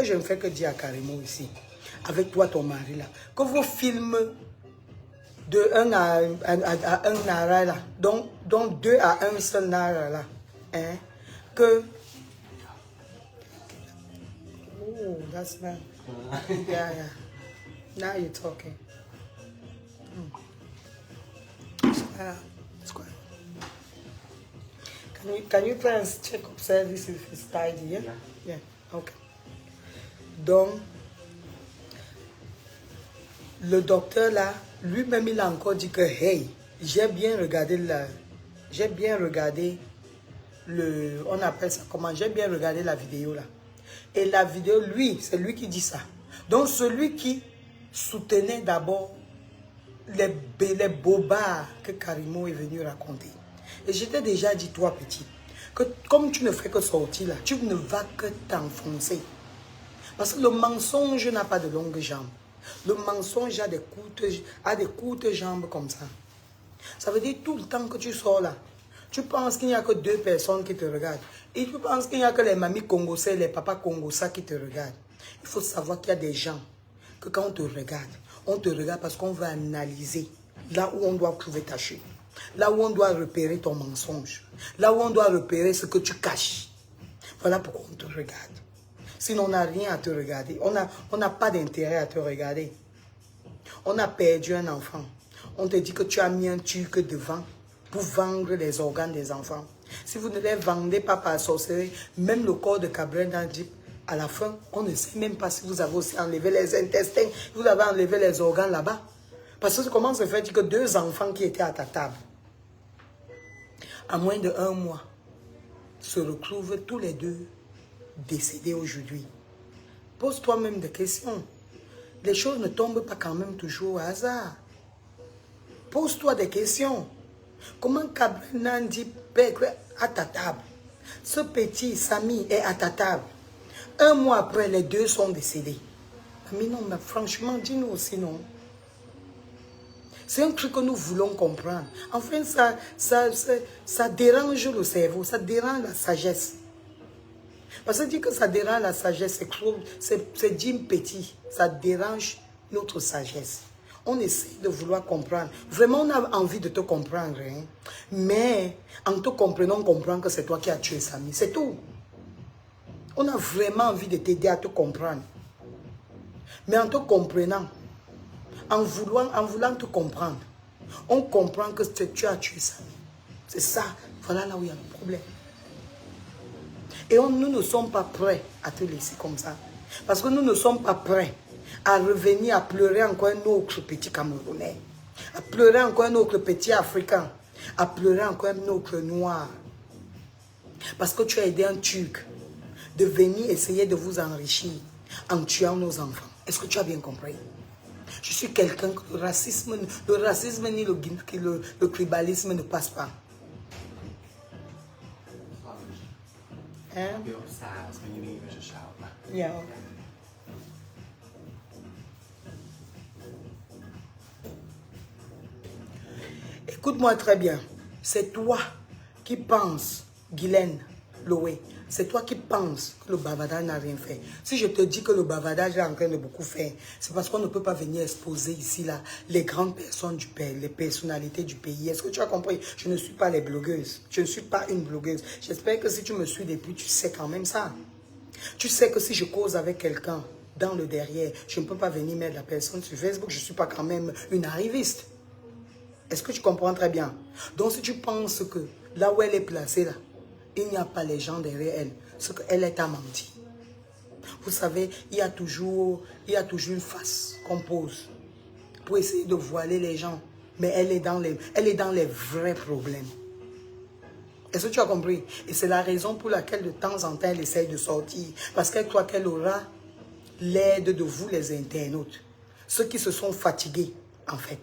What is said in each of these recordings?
que je ne fais que dire à Karimo ici, avec toi, ton mari là, que vos films de 1 à 1 nara là, donc 2 à 1 seul nara là, hein, que... Oh, that's nice. Yeah, yeah. Now you're talking. It's quite. Can you try and check upstairs this if it's tidy, yeah? Yeah, okay. Donc, le docteur là, lui-même il a encore dit que, hey, j'ai bien regardé le, on appelle ça comment, j'ai bien regardé la vidéo là. Et la vidéo, lui, c'est lui qui dit ça. Donc, celui qui soutenait d'abord les bobards que Karimo est venu raconter. Et je t'ai déjà dit, toi petit, que comme tu ne fais que sortir là, tu ne vas que t'enfoncer. Parce que le mensonge n'a pas de longues jambes. Le mensonge a des courtes jambes comme ça. Ça veut dire tout le temps que tu sors là, tu penses qu'il n'y a que 2 personnes qui te regardent. Et tu penses qu'il n'y a que les mamies congolaises, les papas congolais qui te regardent. Il faut savoir qu'il y a des gens que quand on te regarde parce qu'on va analyser là où on doit trouver ta chute. Là où on doit repérer ton mensonge. Là où on doit repérer ce que tu caches. Voilà pourquoi on te regarde. Sinon, on n'a rien à te regarder. On n'a pas d'intérêt à te regarder. On a perdu un enfant. On te dit que tu as mis un turc devant pour vendre les organes des enfants. Si vous ne les vendez pas par sorcellerie, même le corps de Cabrel Nandip, à la fin, on ne sait même pas si vous avez aussi enlevé les intestins, vous avez enlevé les organes là-bas. Parce que comment se fait que 2 enfants qui étaient à ta table, à moins de 1 mois, se retrouvent tous les 2 décédés aujourd'hui? Pose-toi même des questions. Les choses ne tombent pas quand même toujours au hasard. Pose-toi des questions. Comment Cabrel Nandip est à ta table? Ce petit Samy est à ta table. 1 mois après, les 2 sont décédés. Mais non, mais franchement, dis-nous aussi non. C'est un truc que nous voulons comprendre. Enfin, ça dérange le cerveau, ça dérange la sagesse. Parce que dire que ça dérange la sagesse, c'est Jim Petit. Ça dérange notre sagesse. On essaie de vouloir comprendre. Vraiment, on a envie de te comprendre. Hein? Mais en te comprenant, on comprend que c'est toi qui as tué Samy. C'est tout. On a vraiment envie de t'aider à te comprendre. Mais en te comprenant, en voulant te comprendre, on comprend que tu as tué Samy. C'est ça. Voilà là où il y a le problème. Et nous ne sommes pas prêts à te laisser comme ça. Parce que nous ne sommes pas prêts à revenir à pleurer encore un autre petit Camerounais. À pleurer encore un autre petit Africain. À pleurer encore un autre Noir. Parce que tu as aidé un Turc de venir essayer de vous enrichir en tuant nos enfants. Est-ce que tu as bien compris? Je suis quelqu'un que le racisme ni le tribalisme ne passe pas. Hein? Yeah. Écoute-moi très bien. C'est toi qui penses, Guylaine Loé, c'est toi qui penses que le bavardage n'a rien fait. Si je te dis que le bavardage est en train de beaucoup faire, c'est parce qu'on ne peut pas venir exposer ici là, les grandes personnes du pays, les personnalités du pays. Est-ce que tu as compris? Je ne suis pas les blogueuses. Je ne suis pas une blogueuse. J'espère que si tu me suis depuis, tu sais quand même ça. Tu sais que si je cause avec quelqu'un dans le derrière, je ne peux pas venir mettre la personne sur Facebook. Je ne suis pas quand même une arriviste. Est-ce que tu comprends très bien? Donc si tu penses que là où elle est placée là, il n'y a pas les gens derrière elle, c'est qu'elle est à mentir. Vous savez, il y a toujours une face qu'on pose pour essayer de voiler les gens. Mais elle est dans les vrais problèmes. Est-ce que tu as compris? Et c'est la raison pour laquelle de temps en temps, elle essaye de sortir. Parce qu'elle croit qu'elle aura l'aide de vous, les internautes. Ceux qui se sont fatigués, en fait.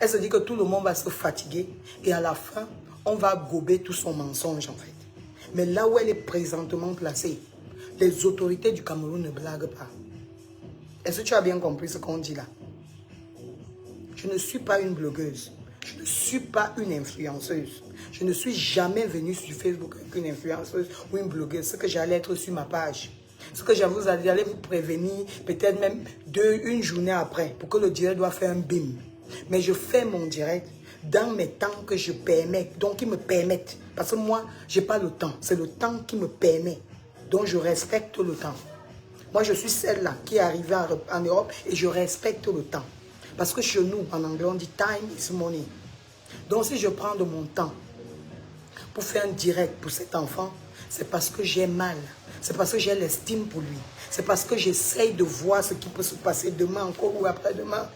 Elle se dit que tout le monde va se fatiguer. Et à la fin, on va gober tout son mensonge, en fait. Mais là où elle est présentement placée, les autorités du Cameroun ne blaguent pas. Est-ce que tu as bien compris ce qu'on dit là? Je ne suis pas une blogueuse. Je ne suis pas une influenceuse. Je ne suis jamais venue sur Facebook avec une influenceuse ou une blogueuse. Ce que j'allais être sur ma page. Ce que j'allais vous prévenir, peut-être même une journée après, pour que le direct doit faire un bim. Mais je fais mon direct dans mes temps que je permets, donc qui me permettent. Parce que moi, je n'ai pas le temps. C'est le temps qui me permet. Donc je respecte le temps. Moi, je suis celle-là qui est arrivée en Europe et je respecte le temps. Parce que chez nous, en anglais, on dit time is money. Donc si je prends de mon temps pour faire un direct pour cet enfant, c'est parce que j'ai mal. C'est parce que j'ai l'estime pour lui. C'est parce que j'essaye de voir ce qui peut se passer demain encore ou après-demain.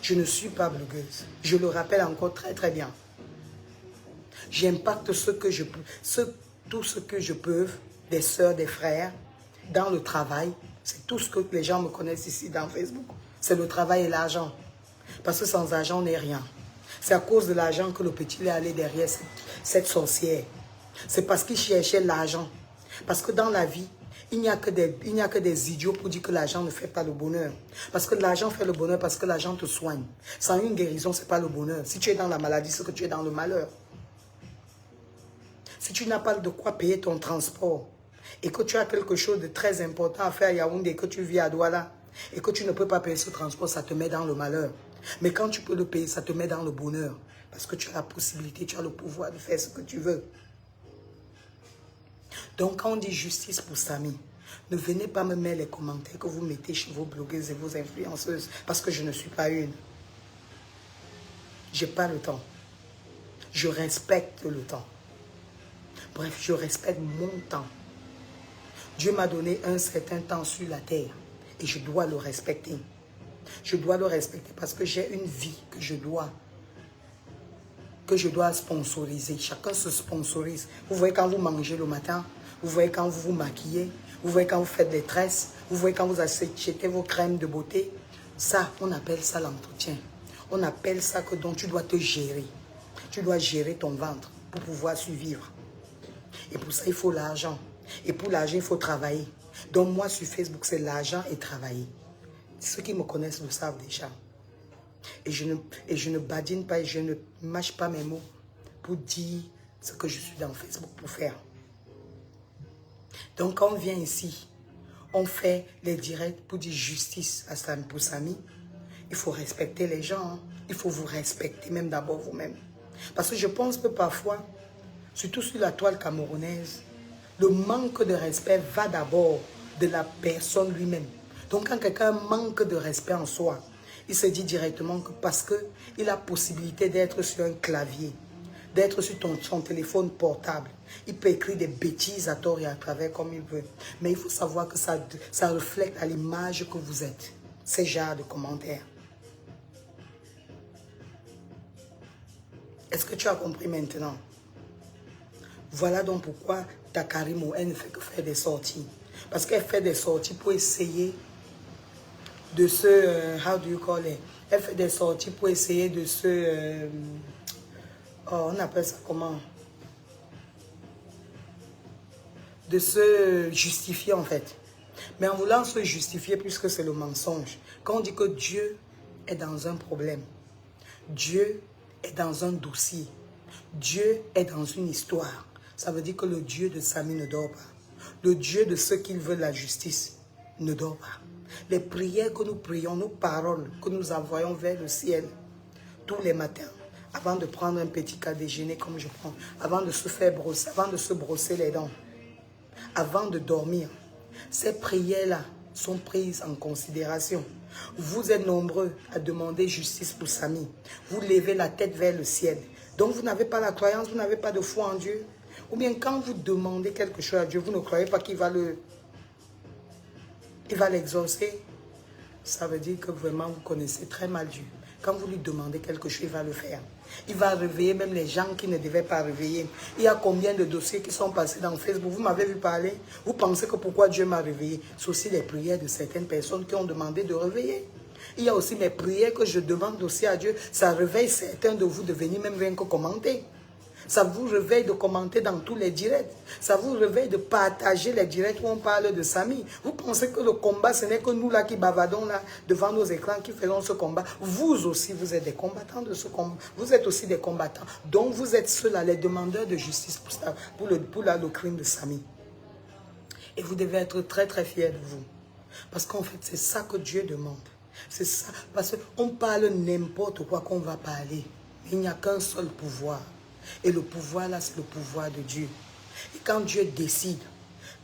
Je ne suis pas blogueuse. Je le rappelle encore très très bien. J'impacte ce que je peux, tout ce que je peux, des sœurs, des frères, dans le travail. C'est tout ce que les gens me connaissent ici dans Facebook. C'est le travail et l'argent. Parce que sans argent, on n'est rien. C'est à cause de l'argent que le petit est allé derrière cette sorcière. C'est parce qu'il cherchait l'argent. Parce que dans la vie, il n'y a que des idiots pour dire que l'argent ne fait pas le bonheur. Parce que l'argent fait le bonheur parce que l'argent te soigne. Sans une guérison, ce n'est pas le bonheur. Si tu es dans la maladie, c'est que tu es dans le malheur. Si tu n'as pas de quoi payer ton transport et que tu as quelque chose de très important à faire à Yaoundé, que tu vis à Douala et que tu ne peux pas payer ce transport, ça te met dans le malheur. Mais quand tu peux le payer, ça te met dans le bonheur. Parce que tu as la possibilité, tu as le pouvoir de faire ce que tu veux. Donc quand on dit justice pour Samy, ne venez pas me mettre les commentaires que vous mettez chez vos blogueuses et vos influenceuses. Parce que je ne suis pas une. Je n'ai pas le temps. Je respecte le temps. Bref, je respecte mon temps. Dieu m'a donné un certain temps sur la terre et je dois le respecter. Je dois le respecter parce que j'ai une vie que je dois sponsoriser. Chacun se sponsorise. Vous voyez quand vous mangez le matin, vous voyez quand vous vous maquillez, vous voyez quand vous faites des tresses, vous voyez quand vous achetez vos crèmes de beauté. Ça, on appelle ça l'entretien. On appelle ça que donc tu dois te gérer. Tu dois gérer ton ventre pour pouvoir survivre. Et pour ça, il faut l'argent. Et pour l'argent, il faut travailler. Donc moi, sur Facebook, c'est l'argent et travailler. Ceux qui me connaissent le savent déjà. Et je ne badine pas et je ne mâche pas mes mots pour dire ce que je suis dans Facebook pour faire. Donc quand on vient ici, on fait les directs pour dire justice à Samy pour Samy. Il faut respecter les gens. Hein. Il faut vous respecter, même d'abord vous-même. Parce que je pense que parfois, surtout sur la toile camerounaise, le manque de respect va d'abord de la personne lui-même. Donc quand quelqu'un manque de respect en soi, il se dit directement que parce qu'il a possibilité d'être sur un clavier, d'être sur son téléphone portable, il peut écrire des bêtises à tort et à travers comme il veut. Mais il faut savoir que ça reflète à l'image que vous êtes. Ces genres de commentaires. Est-ce que tu as compris maintenant? Voilà donc pourquoi ta Karimo, elle ne fait que faire des sorties. Parce qu'elle fait des sorties pour essayer de se... how do you call it? Elle fait des sorties pour essayer de se... on appelle ça comment? De se justifier en fait. Mais en voulant se justifier, puisque c'est le mensonge. Quand on dit que Dieu est dans un problème, Dieu est dans un dossier, Dieu est dans une histoire, ça veut dire que le Dieu de Samy ne dort pas. Le Dieu de ceux qui veulent la justice ne dort pas. Les prières que nous prions, nos paroles que nous envoyons vers le ciel tous les matins, avant de prendre un petit cas déjeuner comme je prends, avant de se faire brosser, avant de se brosser les dents, avant de dormir, ces prières-là sont prises en considération. Vous êtes nombreux à demander justice pour Samy. Vous levez la tête vers le ciel. Donc vous n'avez pas la croyance, vous n'avez pas de foi en Dieu. Ou bien quand vous demandez quelque chose à Dieu, vous ne croyez pas qu'il va l'exaucer. Ça veut dire que vraiment vous connaissez très mal Dieu. Quand vous lui demandez quelque chose, il va le faire. Il va réveiller même les gens qui ne devaient pas réveiller. Il y a combien de dossiers qui sont passés dans Facebook? Vous m'avez vu parler. Vous pensez que pourquoi Dieu m'a réveillé? C'est aussi les prières de certaines personnes qui ont demandé de réveiller. Il y a aussi mes prières que je demande aussi à Dieu. Ça réveille certains de vous de venir même rien que commenter. Ça vous réveille de commenter dans tous les directs. Ça vous réveille de partager les directs où on parle de Samy. Vous pensez que le combat, ce n'est que nous là qui bavardons là devant nos écrans qui faisons ce combat. Vous aussi, vous êtes des combattants de ce combat. Vous êtes aussi des combattants. Donc vous êtes ceux-là, les demandeurs de justice pour le crime de Samy. Et vous devez être très très fiers de vous. Parce qu'en fait, c'est ça que Dieu demande. C'est ça. Parce qu'on parle n'importe quoi qu'on va parler. Mais il n'y a qu'un seul pouvoir. Et le pouvoir là, c'est le pouvoir de Dieu. Et quand Dieu décide,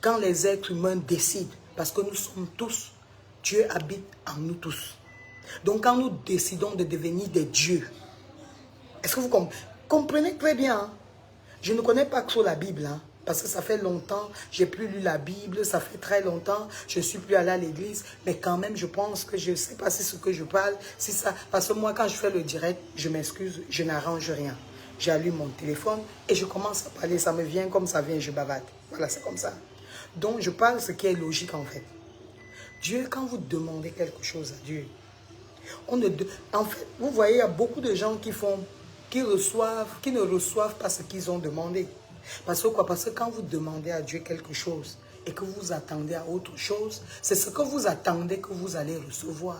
quand les êtres humains décident, parce que nous sommes tous, Dieu habite en nous tous. Donc quand nous décidons de devenir des dieux, est-ce que vous comprenez très bien? Hein? Je ne connais pas trop la Bible, hein, parce que ça fait longtemps, j'ai plus lu la Bible, ça fait très longtemps, je ne suis plus allé à l'église, mais quand même, je pense que je ne sais pas si ce que je parle, si ça, parce que moi, quand je fais le direct, je m'excuse, je n'arrange rien. J'allume mon téléphone et je commence à parler, ça me vient comme ça vient, je bavade. Voilà, c'est comme ça. Donc, je parle ce qui est logique en fait. Dieu, quand vous demandez quelque chose à Dieu, en fait, vous voyez, il y a beaucoup de gens qui ne reçoivent pas ce qu'ils ont demandé. Parce que quoi? Parce que quand vous demandez à Dieu quelque chose et que vous attendez à autre chose, c'est ce que vous attendez que vous allez recevoir.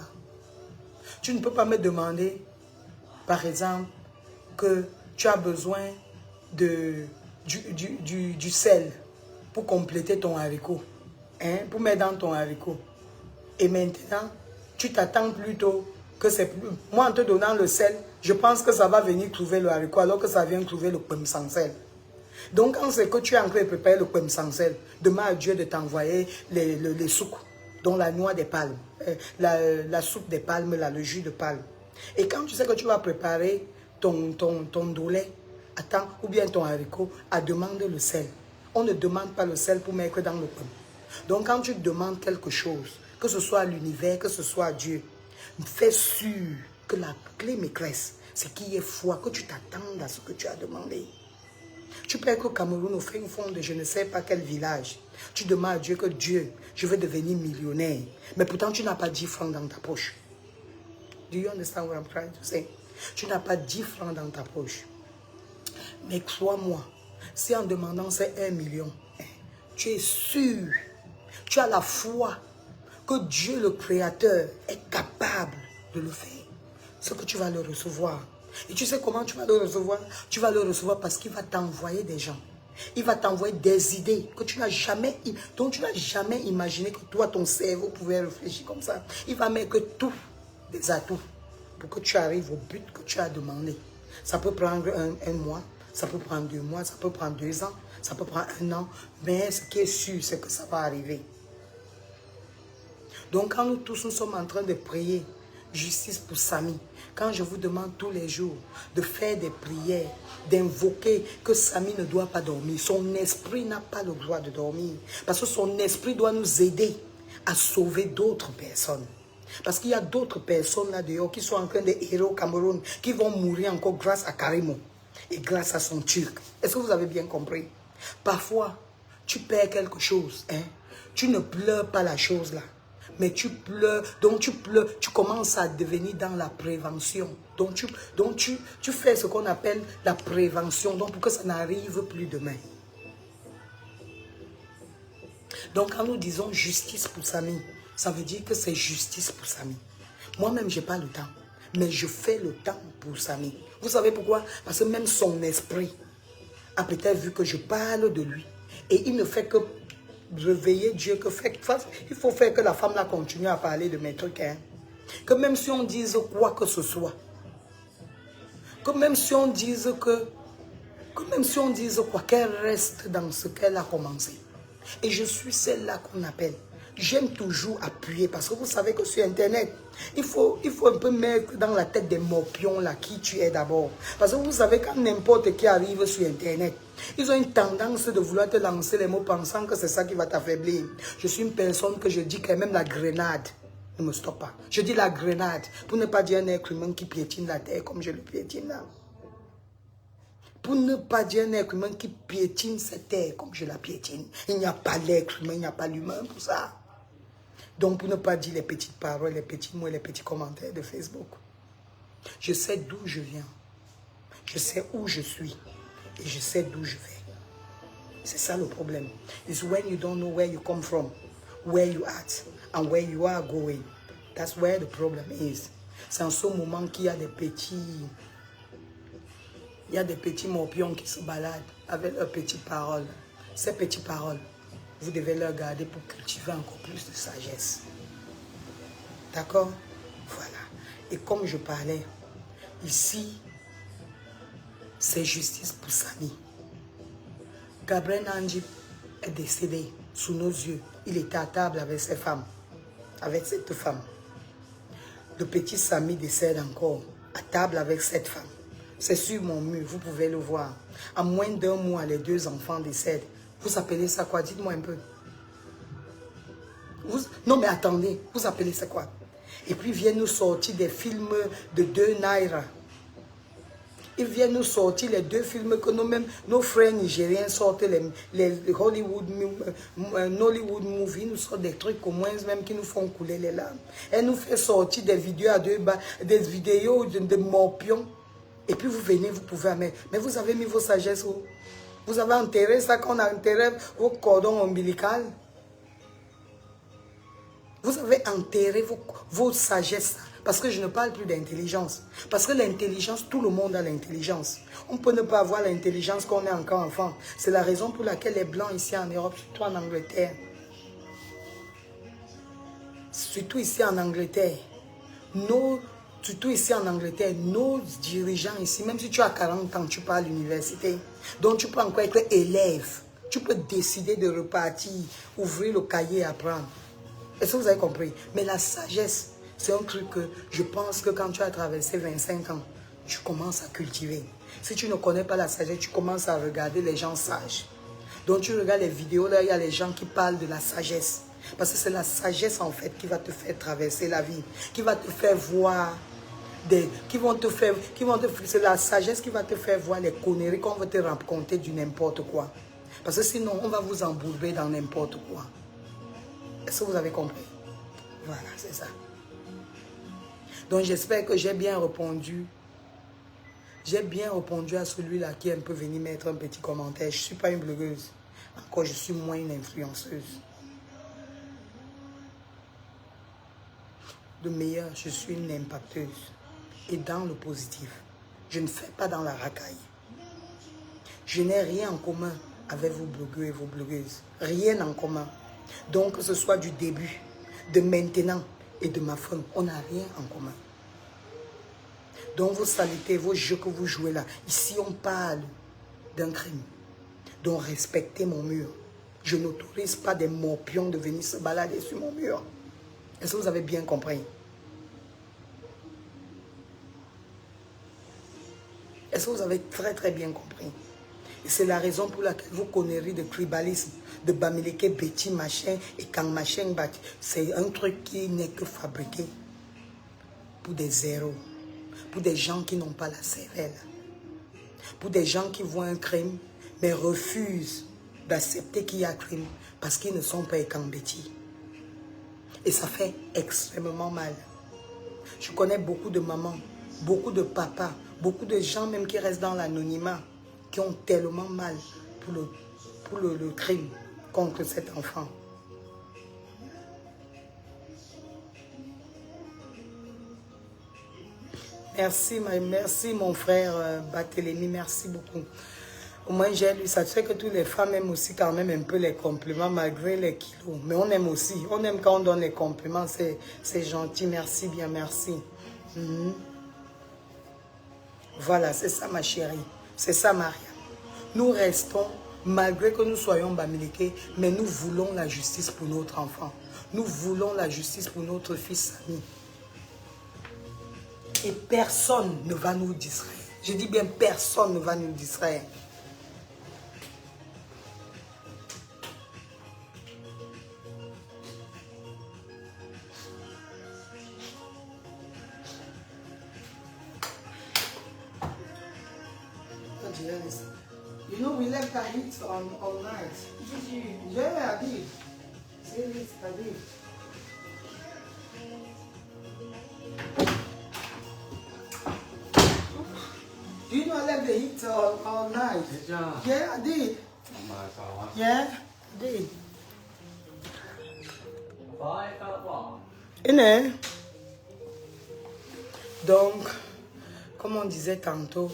Tu ne peux pas me demander, par exemple, que tu as besoin du sel pour compléter ton haricot, hein, pour mettre dans ton haricot. Et maintenant, tu t'attends plutôt que c'est plus... Moi, en te donnant le sel, je pense que ça va venir trouver le haricot, alors que ça vient trouver le pomme sans sel. Donc, quand c'est que tu es en train de préparer le pomme sans sel, demande à Dieu de t'envoyer les souks, dont la noix des palmes, la soupe des palmes, là, le jus de palme. Et quand tu sais que tu vas préparer ton doulet, attends, ou bien ton haricot, demande le sel. On ne demande pas le sel pour mettre dans le pomme. Donc, quand tu demandes quelque chose, que ce soit à l'univers, que ce soit à Dieu, fais sûr que la clé maîtresse, c'est qu'il y ait foi, que tu t'attendes à ce que tu as demandé. Tu peux être au Cameroun, au fin fond de je ne sais pas quel village. Tu demandes à Dieu que Dieu, je veux devenir millionnaire. Mais pourtant, tu n'as pas 10 francs dans ta poche. Do you understand what I'm trying to say? Tu n'as pas 10 francs dans ta poche. Mais crois-moi, si en demandant c'est 1 million, tu es sûr, tu as la foi que Dieu le Créateur est capable de le faire. Ce que tu vas le recevoir. Et tu sais comment tu vas le recevoir? Tu vas le recevoir parce qu'il va t'envoyer des gens. Il va t'envoyer des idées que tu n'as jamais, dont tu n'as jamais imaginé que toi, ton cerveau pouvait réfléchir comme ça. Il va mettre tous des atouts pour que tu arrives au but que tu as demandé. Ça peut prendre un mois, ça peut prendre 2 mois, ça peut prendre 2 ans, ça peut prendre 1 an. Mais ce qui est sûr, c'est que ça va arriver. Donc quand nous tous nous sommes en train de prier, justice pour Samy, quand je vous demande tous les jours de faire des prières, d'invoquer que Samy ne doit pas dormir, son esprit n'a pas le droit de dormir, parce que son esprit doit nous aider à sauver d'autres personnes. Parce qu'il y a d'autres personnes là dehors qui sont en train de errer au Cameroun, qui vont mourir encore grâce à Karimo et grâce à son turc. Est-ce que vous avez bien compris? Parfois, tu perds quelque chose, hein? Tu ne pleures pas la chose là. Mais tu pleures, donc tu pleures, tu commences à devenir dans la prévention. Donc tu fais ce qu'on appelle la prévention, donc pour que ça n'arrive plus demain. Donc quand nous disons justice pour Samy, ça veut dire que c'est justice pour Samy. Moi-même, je n'ai pas le temps, mais je fais le temps pour Samy. Vous savez pourquoi? Parce que même son esprit a peut-être vu que je parle de lui. Et il ne fait que réveiller Dieu, il faut faire que la femme là continue à parler de mes trucs. Hein. Que même si on dise quoi que ce soit, que même si on dise quoi, qu'elle reste dans ce qu'elle a commencé. Et je suis celle-là qu'on appelle. J'aime toujours appuyer parce que vous savez que sur Internet, il faut un peu mettre dans la tête des morpions là qui tu es d'abord. Parce que vous savez quand n'importe qui arrive sur Internet, ils ont une tendance de vouloir te lancer les mots pensant que c'est ça qui va t'affaiblir. Je suis une personne que je dis que même la grenade ne me stoppe pas. Je dis la grenade pour ne pas dire un être humain qui piétine la terre comme je le piétine là. Pour ne pas dire un être humain qui piétine cette terre comme je la piétine. Il n'y a pas l'être humain, il n'y a pas l'humain pour ça. Donc pour ne pas dire les petites paroles, les petits mots, les petits commentaires de Facebook. Je sais d'où je viens. Je sais où je suis. Et je sais d'où je vais. C'est ça le problème. It's when you don't know where you come from, where you at, and where you are going. That's where the problem is. C'est en ce moment qu'il y a des petits... Il y a des petits morpions qui se baladent avec leurs petites paroles. Ces petites paroles, vous devez le garder pour cultiver encore plus de sagesse. D'accord? Voilà. Et comme je parlais, ici, c'est justice pour Samy. Gabriel Nandji est décédé sous nos yeux. Il était à table avec ses femmes, avec cette femme. Le petit Samy décède encore, à table avec cette femme. C'est sur mon mur, vous pouvez le voir. En moins d'un mois, les 2 enfants décèdent. Vous appelez ça quoi? Dites-moi un peu. Non mais attendez, vous appelez ça quoi? Et puis ils viennent nous sortir des films de 2 naira. Ils viennent nous sortir les 2 films que nos frères nigériens sortent, les Hollywood movies, nous sortent des trucs au moins même qui nous font couler les larmes. Elle nous fait sortir des vidéos à 2 bas, des vidéos de morpions. Et puis vous venez, vous pouvez amener. Mais vous avez mis vos sagesses où? Vous avez enterré ça quand on a enterré vos cordons ombilicaux. Vous avez enterré vos sagesses. Parce que je ne parle plus d'intelligence. Parce que l'intelligence, tout le monde a l'intelligence. On peut ne pas avoir l'intelligence quand on est encore enfant. C'est la raison pour laquelle les Blancs ici en Europe, surtout en Angleterre, nos dirigeants ici, même si tu as 40 ans, tu pars à l'université, donc tu peux encore être élève. Tu peux décider de repartir, ouvrir le cahier et apprendre. Est-ce que vous avez compris? Mais la sagesse, c'est un truc que je pense que quand tu as traversé 25 ans, tu commences à cultiver. Si tu ne connais pas la sagesse, tu commences à regarder les gens sages. Donc tu regardes les vidéos, là il y a les gens qui parlent de la sagesse. Parce que c'est la sagesse en fait qui va te faire traverser la vie, qui va te faire voir c'est la sagesse qui va te faire voir les conneries qu'on va te raconter du n'importe quoi. Parce que sinon, on va vous embourber dans n'importe quoi. Est-ce que vous avez compris? Voilà, c'est ça. Donc j'espère que j'ai bien répondu. J'ai bien répondu à celui-là qui est un peu venu mettre un petit commentaire. Je ne suis pas une blogueuse. Encore, je suis moins une influenceuse. De meilleur, je suis une impacteuse. Et dans le positif. Je ne fais pas dans la racaille. Je n'ai rien en commun avec vos blogueurs et vos blogueuses. Rien en commun. Donc, que ce soit du début, de maintenant et de ma fin, on n'a rien en commun. Donc, vos saletés, vos jeux que vous jouez là, ici, on parle d'un crime. Donc, respectez mon mur. Je n'autorise pas des morpions de venir se balader sur mon mur. Est-ce que vous avez bien compris? Est-ce que vous avez très très bien compris? Et c'est la raison pour laquelle vos conneries de tribalisme, de Bamileke, Betty, machin et Kang machin, c'est un truc qui n'est que fabriqué pour des zéros, pour des gens qui n'ont pas la cervelle, pour des gens qui voient un crime, mais refusent d'accepter qu'il y a crime parce qu'ils ne sont pas Betty. Et ça fait extrêmement mal. Je connais beaucoup de mamans, beaucoup de papas, beaucoup de gens même qui restent dans l'anonymat, qui ont tellement mal pour le crime contre cet enfant. Merci mon frère Barthélémy, merci beaucoup. Au moins j'ai lu, ça fait que toutes les femmes aiment aussi quand même un peu les compliments malgré les kilos. Mais on aime aussi, on aime quand on donne les compliments, c'est gentil, merci bien, merci. Voilà, c'est ça ma chérie, c'est ça Maria. Nous restons, malgré que nous soyons Bamileke, mais nous voulons la justice pour notre enfant. Nous voulons la justice pour notre fils Samy. Et personne ne va nous distraire. Je dis bien personne ne va nous distraire. You know, we left our heat all night. Did you? Yeah, I did. Seriously, I did. Do you know I left the heat all night? Yeah, I did. Yeah, I did. Donc, comme on disait tantôt,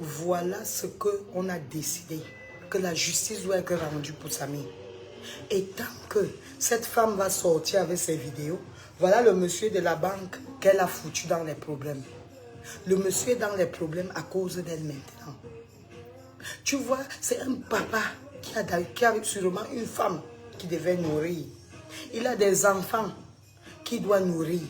voilà ce qu'on a décidé, que la justice doit être rendue pour Samy. Et tant que cette femme va sortir avec ses vidéos, voilà le monsieur de la banque qu'elle a foutu dans les problèmes. Le monsieur est dans les problèmes à cause d'elle maintenant. Tu vois, c'est un papa qui a sûrement une femme qui devait nourrir. Il a des enfants qu'il doit nourrir.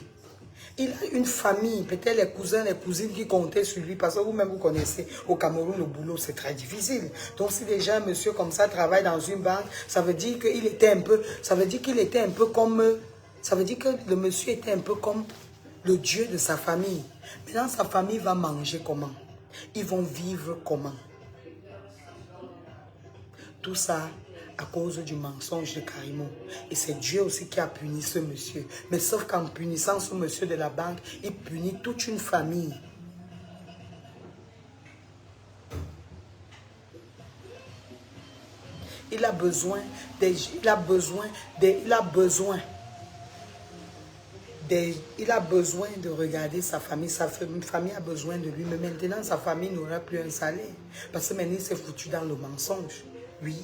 Il a une famille, peut-être les cousins, les cousines qui comptaient sur lui. Parce que vous-même, vous connaissez, au Cameroun, le boulot, c'est très difficile. Donc, si déjà un monsieur comme ça travaille dans une banque, ça veut dire qu'il était un peu, ça veut dire qu'il était un peu comme, ça veut dire que le monsieur était un peu comme le Dieu de sa famille. Maintenant, sa famille va manger comment? Ils vont vivre comment? Tout ça à cause du mensonge de Karimo. Et c'est Dieu aussi qui a puni ce monsieur. Mais sauf qu'en punissant ce monsieur de la banque, il punit toute une famille. Il a besoin de regarder sa famille. Sa famille a besoin de lui. Mais maintenant, sa famille n'aura plus un salaire. Parce que maintenant, il s'est foutu dans le mensonge. Oui.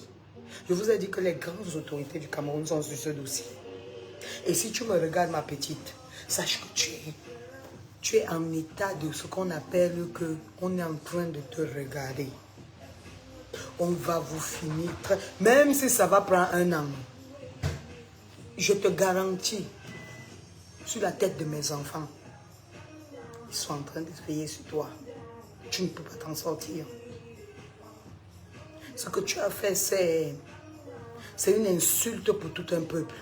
Je vous ai dit que les grandes autorités du Cameroun sont sur ce dossier. Et si tu me regardes, ma petite, sache que tu es en état de ce qu'on appelle que on est en train de te regarder. On va vous finir, même si ça va prendre un an. Je te garantis, sur la tête de mes enfants, ils sont en train de veiller sur toi. Tu ne peux pas t'en sortir. Ce que tu as fait, c'est une insulte pour tout un peuple.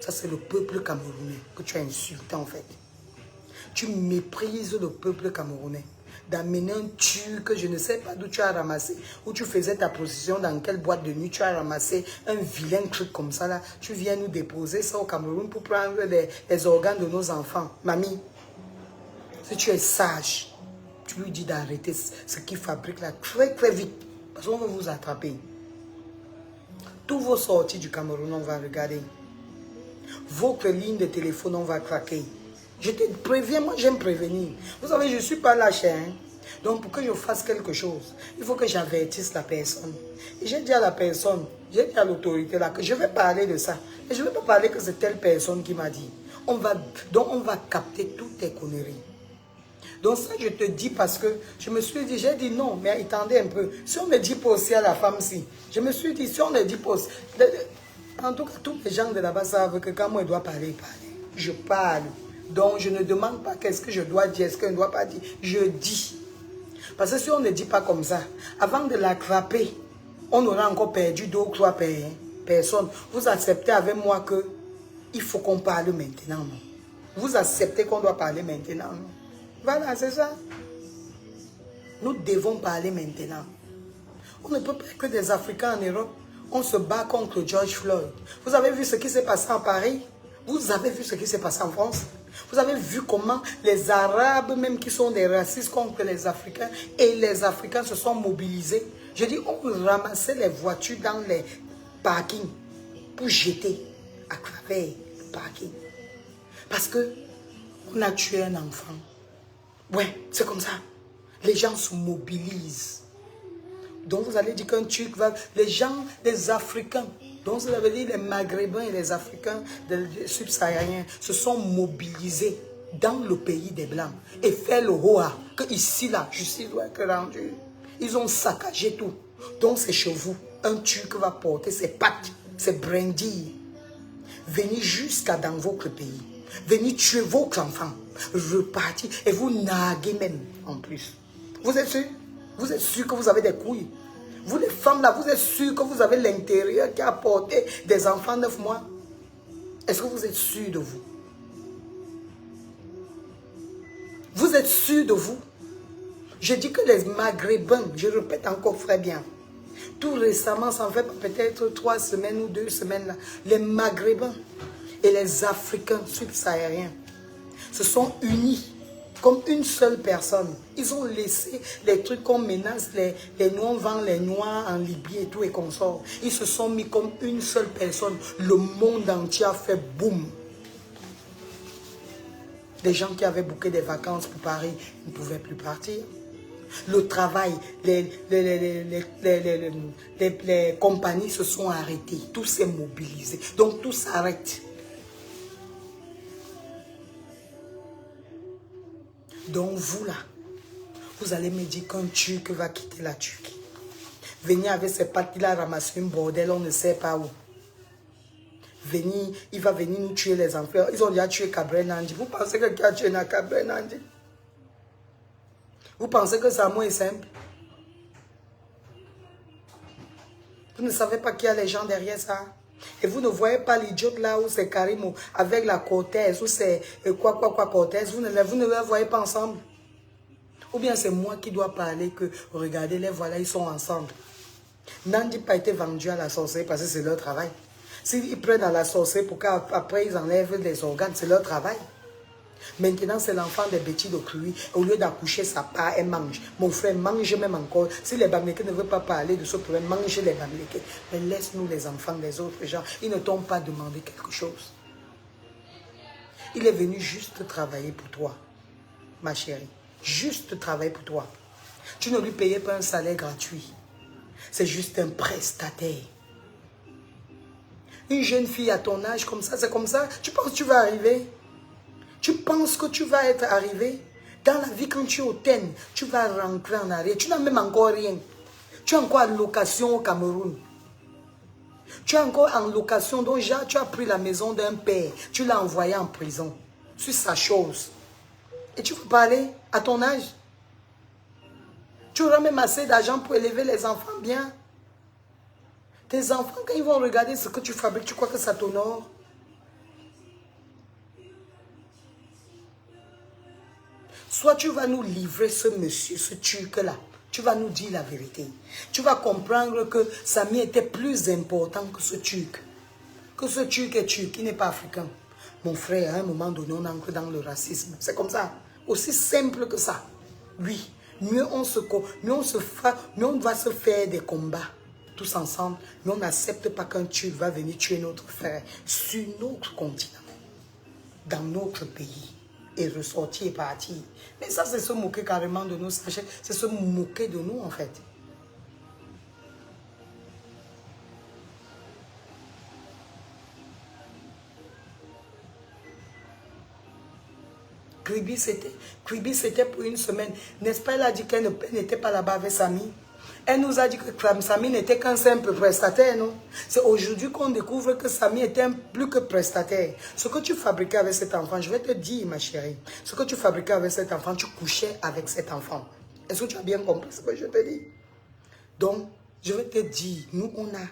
Ça, c'est le peuple camerounais que tu as insulté en fait. Tu méprises le peuple camerounais. D'amener un que je ne sais pas d'où tu as ramassé, où tu faisais ta position, dans quelle boîte de nuit tu as ramassé un vilain truc comme ça là. Tu viens nous déposer ça au Cameroun pour prendre les organes de nos enfants. Mamie, si tu es sage, tu lui dis d'arrêter ce qu'il fabrique là très très vite. Parce qu'on va vous attraper. Tous vos sorties du Cameroun, on va regarder. Votre ligne de téléphone, on va craquer. Je te préviens, moi j'aime prévenir. Vous savez, je ne suis pas lâche. Hein? Donc pour que je fasse quelque chose, il faut que j'avertisse la personne. Et j'ai dit à la personne, j'ai dit à l'autorité là que je vais parler de ça. Et je ne vais pas parler que c'est telle personne qui m'a dit. Donc on va capter toutes tes conneries. Donc ça, je te dis parce que je me suis dit, j'ai dit non, mais attendez un peu. Si on ne dit pas aussi à la femme-ci, je me suis dit, si on ne dit pas aussi... En tout cas, tous les gens de là-bas savent que quand moi je dois parler, je parle. Donc je ne demande pas qu'est-ce que je dois dire, est-ce que je ne dois pas dire. Je dis. Parce que si on ne dit pas comme ça, avant de l'attraper, on aura encore perdu 2 ou 3 personnes. Vous acceptez avec moi que il faut qu'on parle maintenant, non? Vous acceptez qu'on doit parler maintenant, non? Voilà, c'est ça. Nous devons parler maintenant. On ne peut pas que des Africains en Europe, on se bat contre George Floyd. Vous avez vu ce qui s'est passé en Paris? Vous avez vu ce qui s'est passé en France? Vous avez vu comment les Arabes, même qui sont des racistes contre les Africains, et les Africains se sont mobilisés. Je dis, on ramassait les voitures dans les parkings pour jeter à travers le parking. Parce que on a tué un enfant. Ouais, c'est comme ça. Les gens se mobilisent. Donc vous allez dire qu'un Turc va... Les gens, les Africains, donc ça veut dire les Maghrébins et les Africains subsahariens se sont mobilisés dans le pays des Blancs et fait le hoa que ici, là, justice doit être rendue. Ils ont saccagé tout. Donc c'est chez vous. Un Turc va porter ses pattes, ses brindilles, venir jusqu'à dans votre pays. Venir tuer votre enfant, repartir et vous narguer même en plus. Vous êtes sûr? Vous êtes sûr que vous avez des couilles? Vous les femmes là, vous êtes sûr que vous avez l'intérieur qui a porté des enfants 9 mois? Est-ce que vous êtes sûr de vous? Vous êtes sûr de vous? Je dis que les Maghrébins, je répète encore très bien, tout récemment, ça fait peut-être 3 semaines ou 2 semaines là, les Maghrébins et les Africains subsahariens se sont unis comme une seule personne. Ils ont laissé les trucs qu'on menace, les noirs vendent les noirs en Libye et tout et consorts. Ils se sont mis comme une seule personne. Le monde entier a fait boum. Les gens qui avaient booké des vacances pour Paris ne pouvaient plus partir. Le travail, les compagnies se sont arrêtées. Tout s'est mobilisé. Donc tout s'arrête. Donc vous là, vous allez me dire qu'un Turc va quitter la Turquie. Venir avec ses pattes, il a ramassé un bordel, on ne sait pas où. Venir, il va venir nous tuer les enfants. Ils ont déjà tué Cabré Nandi. Vous pensez que qui a tué Cabré Nandi? Vous pensez que ça est simple? Vous ne savez pas qui a les gens derrière ça? Et vous ne voyez pas l'idiote là où c'est Karim avec la Cortez, ou c'est quoi Cortez, vous ne les voyez pas ensemble? Ou bien c'est moi qui dois parler que, regardez, les voilà, ils sont ensemble. Nandi n'a pas été vendu à la sorcellerie parce que c'est leur travail. S'ils prennent à la sorcellerie pour qu'après ils enlèvent des organes, c'est leur travail. Maintenant, c'est l'enfant des bêtises de Clouy. Au lieu d'accoucher sa part, elle mange. Mon frère, mange même encore. Si les Bamileke ne veulent pas parler de ce problème, mange les Bamileke. Mais laisse-nous les enfants des autres gens. Ils ne t'ont pas demandé quelque chose. Il est venu juste travailler pour toi, ma chérie. Juste travailler pour toi. Tu ne lui payais pas un salaire gratuit. C'est juste un prestataire. Une jeune fille à ton âge comme ça, c'est comme ça. Tu penses que tu vas arriver? Tu penses que tu vas être arrivé? Dans la vie, quand tu es hautaine, tu vas rentrer en arrière. Tu n'as même encore rien. Tu es encore en location au Cameroun. Tu es encore en location. Donc, tu as pris la maison d'un père. Tu l'as envoyé en prison. Sur sa chose. Et tu veux parler à ton âge? Tu auras même assez d'argent pour élever les enfants bien. Tes enfants, quand ils vont regarder ce que tu fabriques, tu crois que ça t'honore? Soit tu vas nous livrer ce monsieur, ce Turc-là. Tu vas nous dire la vérité. Tu vas comprendre que Samy était plus important que ce Turc. Que ce Turc est Turc, il n'est pas africain. Mon frère, à un moment donné, on entre dans le racisme. C'est comme ça. Aussi simple que ça. Oui. Mieux on va se faire des combats tous ensemble, mais on n'accepte pas qu'un Turc va venir tuer notre frère sur notre continent, dans notre pays, et ressortir et partir. Mais ça, c'est se moquer carrément de nous, sachez, c'est se moquer de nous en fait. Kribi, c'était pour une semaine. N'est-ce pas, elle a dit qu'elle n'était pas là-bas avec Samy. Elle nous a dit que Samy n'était qu'un simple prestataire, non? C'est aujourd'hui qu'on découvre que Samy était plus que prestataire. Ce que tu fabriquais avec cet enfant, je vais te dire, ma chérie, ce que tu fabriquais avec cet enfant, tu couchais avec cet enfant. Est-ce que tu as bien compris ce que je te dis? Donc, je vais te dire, nous, on a...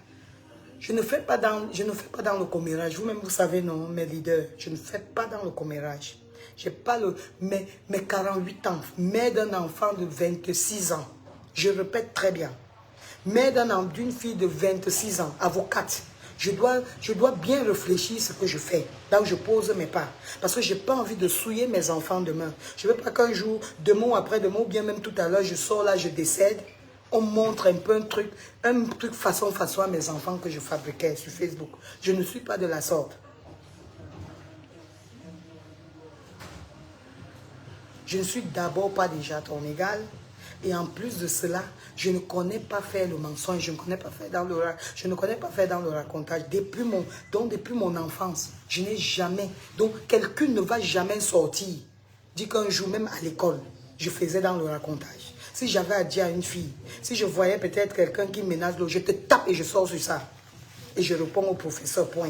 Je ne fais pas dans le commérage. Vous-même, vous savez, non, mes leaders, je ne fais pas dans le commérage. J'ai pas mes 48 ans, mère d'un enfant de 26 ans. Je répète très bien. Mère d'une fille de 26 ans, avocate. Je dois bien réfléchir ce que je fais, là où je pose mes pas. Parce que je n'ai pas envie de souiller mes enfants demain. Je ne veux pas qu'un jour, demain ou après-demain, ou bien même tout à l'heure, je sors là, je décède. On montre un peu un truc façon à mes enfants que je fabriquais sur Facebook. Je ne suis pas de la sorte. Je ne suis d'abord pas déjà ton égal. Et en plus de cela, je ne connais pas faire le mensonge, je ne connais pas faire dans le racontage. Depuis mon enfance, je n'ai jamais. Donc, quelqu'un ne va jamais sortir. Dit qu'un jour, même à l'école, je faisais dans le racontage. Si j'avais à dire à une fille, si je voyais peut-être quelqu'un qui menace l'autre, je te tape et je sors sur ça. Et je réponds au professeur, point.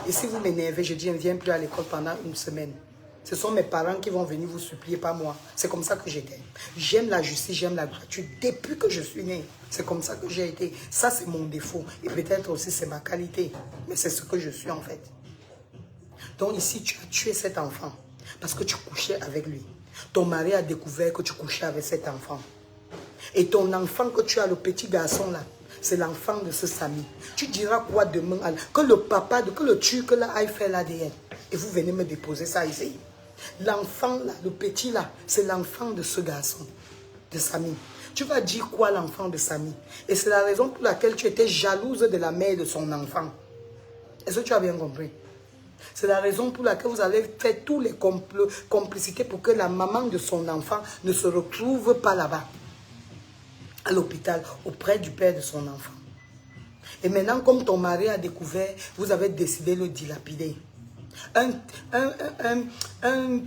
Et si vous m'énervez, je dis, ne viens plus à l'école pendant une semaine. Ce sont mes parents qui vont venir vous supplier, pas moi. C'est comme ça que j'étais. J'aime la justice, j'aime la gratuité. Depuis que je suis né, c'est comme ça que j'ai été. Ça, c'est mon défaut. Et peut-être aussi, c'est ma qualité. Mais c'est ce que je suis en fait. Donc ici, tu as tué cet enfant parce que tu couchais avec lui. Ton mari a découvert que tu couchais avec cet enfant. Et ton enfant que tu as, le petit garçon là, c'est l'enfant de ce Samy. Tu diras quoi demain? Que le papa, que le Turc là aille faire l'ADN. Et vous venez me déposer ça ici. L'enfant là, le petit là, c'est l'enfant de ce garçon, de Samy. Tu vas dire quoi l'enfant de Samy? Et c'est la raison pour laquelle tu étais jalouse de la mère de son enfant. Est-ce que tu as bien compris? C'est la raison pour laquelle vous avez fait tous les complicités pour que la maman de son enfant ne se retrouve pas là-bas. à l'hôpital auprès du père de son enfant. Et maintenant, comme ton mari a découvert, vous avez décidé de le dilapider. Un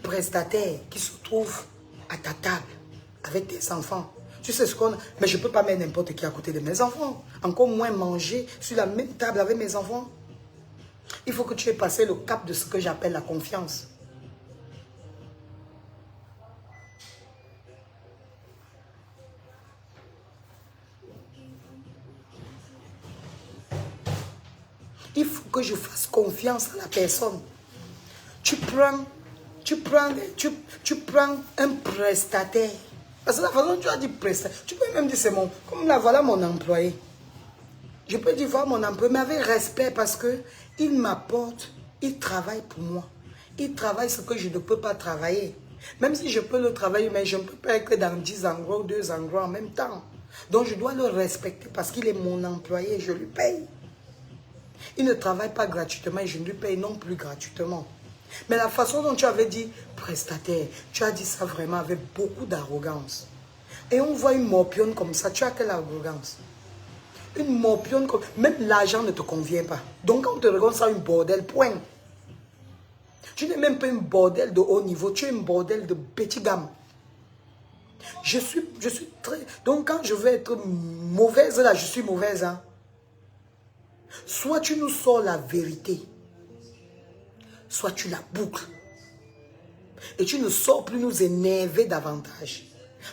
prestataire qui se trouve à ta table avec tes enfants. Tu sais ce qu'on a. Mais je ne peux pas mettre n'importe qui à côté de mes enfants. Encore moins manger sur la même table avec mes enfants. Il faut que tu aies passé le cap de ce que j'appelle la confiance. Il faut que je fasse confiance à la personne. Tu prends un prestataire. Parce que la façon dont tu as dit prestataire, tu peux même dire c'est mon, comme là, voilà mon employé. Je peux dire voilà mon employé, mais avec respect parce que il m'apporte, il travaille pour moi. Il travaille ce que je ne peux pas travailler. Même si je peux le travailler, mais je ne peux pas être dans 10 endroits ou 2 endroits en même temps. Donc je dois le respecter parce qu'il est mon employé, je lui paye. Il ne travaille pas gratuitement et je ne lui paye non plus gratuitement. Mais la façon dont tu avais dit prestataire, tu as dit ça vraiment avec beaucoup d'arrogance. Et on voit une morpionne comme ça, tu as quelle arrogance? Une morpionne comme... Même l'argent ne te convient pas. Donc quand on te regarde ça, une bordel, point. Tu n'es même pas une bordel de haut niveau, tu es une bordel de petit gamme. Je suis très... Donc quand je vais être mauvaise, là, je suis mauvaise, hein. Soit tu nous sors la vérité, soit tu la boucles. Et tu ne sors plus nous énerver davantage.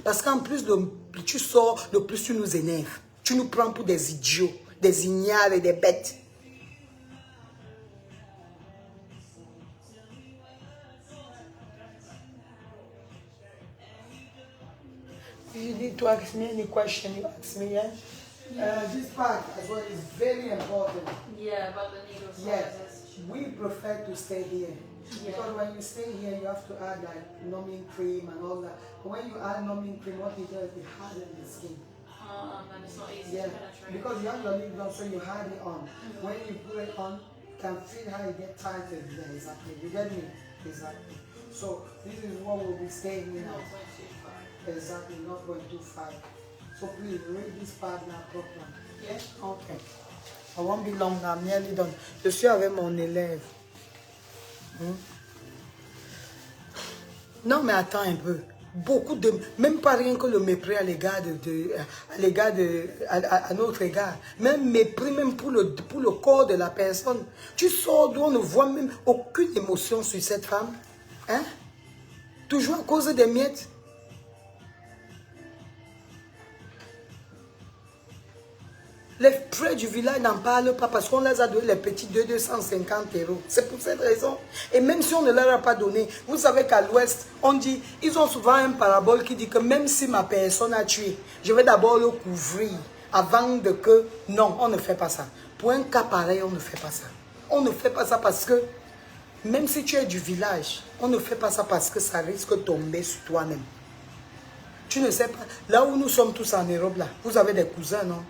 Parce qu'en plus, le plus tu sors, le plus tu nous énerves. Tu nous prends pour des idiots, des ignares et des bêtes. You need to ask me any question. You ask me, yeah? This part as well is very important. Yeah, about the needle Yes, sizes. we prefer to stay here. Yeah. Because when you stay here, you have to add like numbing cream and all that. But when you add numbing cream, what it does, it hardens the skin. And it's not easy Yeah, to penetrate. because you have your lip gloss, so you had it on. When you put it on, you can feel how it gets tighter. Yeah, exactly. You get me? Exactly. So this is what we'll be staying in. 0.25. Exactly, 0.25. So please read this part now properly. Yeah. Okay. I won't be long now. I'm nearly done. Je suis avec mon élève. Non, mais attends un peu. Beaucoup de... Même pas rien que le mépris à l'égard à notre égard. Même mépris, même pour le corps de la personne. Tu sors d'où on ne voit même aucune émotion sur cette femme. Hein? Toujours à cause des miettes. Les frères du village n'en parlent pas parce qu'on les a donné les petits 250 €. C'est pour cette raison. Et même si on ne leur a pas donné, vous savez qu'à l'ouest, on dit, ils ont souvent un parabole qui dit que même si ma personne a tué, je vais d'abord le couvrir avant de que... Non, on ne fait pas ça. Pour un cas pareil, on ne fait pas ça. On ne fait pas ça parce que, même si tu es du village, on ne fait pas ça parce que ça risque de tomber sur toi-même. Tu ne sais pas. Là où nous sommes tous en Europe, là, vous avez des cousins, non?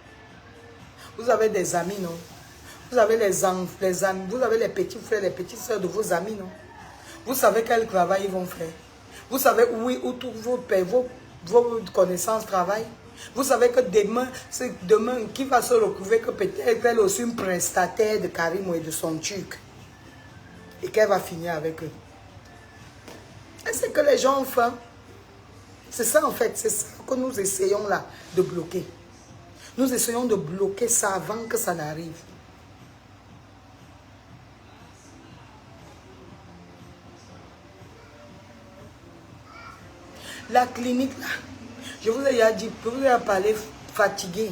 Vous avez des amis, non? Vous avez les amis, vous avez les petits frères, les petites soeurs de vos amis, non? Vous savez quel travail ils vont faire. Vous savez où tous vos connaissances travaillent. Vous savez que demain, c'est demain qui va se retrouver que peut-être elle est aussi une prestataire de Karim et de son truc. Et qu'elle va finir avec eux. Et c'est que les gens ont faim. C'est ça en fait, c'est ça que nous essayons là de bloquer. Nous essayons de bloquer ça avant que ça n'arrive. La clinique, là, je vous ai déjà dit, je vous ai parlé fatigué.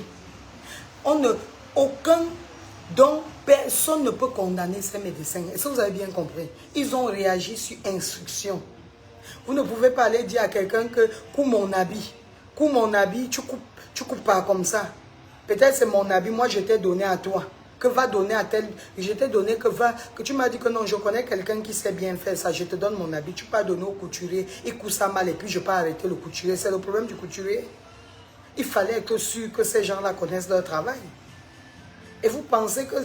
Donc personne ne peut condamner ces médecins. Est-ce que vous avez bien compris? Ils ont réagi sur instruction. Vous ne pouvez pas aller dire à quelqu'un que coupe mon habit, tu coupes pas comme ça. Peut-être c'est mon habit, moi je t'ai donné à toi. Que va donner à tel, je t'ai donné que tu m'as dit que non, je connais quelqu'un qui sait bien faire ça, je te donne mon habit, tu peux donner au couturier, il coud ça mal et puis je peux arrêter le couturier. C'est le problème du couturier. Il fallait être sûr que ces gens-là connaissent leur travail. Et vous pensez que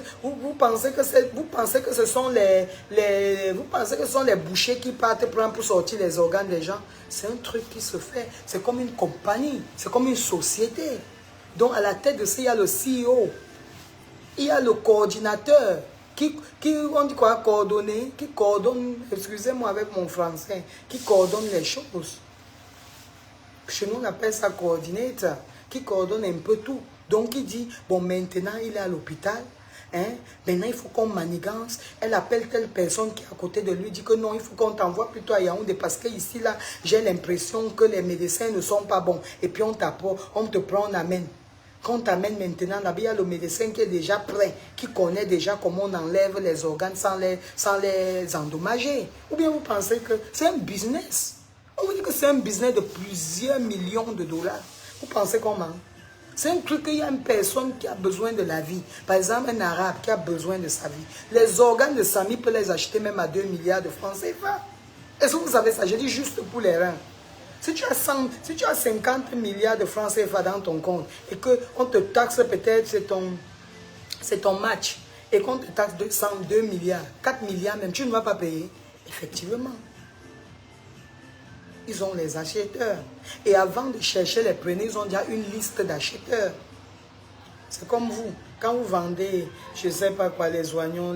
ce sont les bouchers qui partent prendre pour sortir les organes des gens. C'est un truc qui se fait. C'est comme une compagnie, c'est comme une société. Donc à la tête de ça, il y a le CEO. Il y a le coordinateur on dit quoi, coordonner, qui coordonne, excusez-moi avec mon français, qui coordonne les choses. Chez nous, on appelle ça coordinateur, qui coordonne un peu tout. Donc, il dit, bon, maintenant, il est à l'hôpital. Hein? Maintenant, il faut qu'on manigance. Elle appelle telle personne qui est à côté de lui, dit que non, il faut qu'on t'envoie plutôt à Yaoundé parce que ici, là, j'ai l'impression que les médecins ne sont pas bons. Et puis, on te prend, on amène. Quand on t'amène maintenant, là-bas, il y a le médecin qui est déjà prêt, qui connaît déjà comment on enlève les organes sans les endommager. Ou bien vous pensez que c'est un business. On vous dit que c'est un business de plusieurs millions de dollars. Vous pensez comment? C'est un truc qu'il y a une personne qui a besoin de la vie. Par exemple, un arabe qui a besoin de sa vie. Les organes de Samy peut les acheter même à 2 milliards de francs CFA. Est-ce que vous savez ça? Je dis juste pour les reins. Si tu as 50 milliards de francs CFA dans ton compte et qu'on te taxe peut-être, c'est ton match, et qu'on te taxe 2 milliards, 4 milliards même, tu ne vas pas payer. Effectivement. Ils ont les acheteurs. Et avant de chercher les preneurs, ils ont déjà une liste d'acheteurs. C'est comme vous. Quand vous vendez, je ne sais pas quoi, les oignons,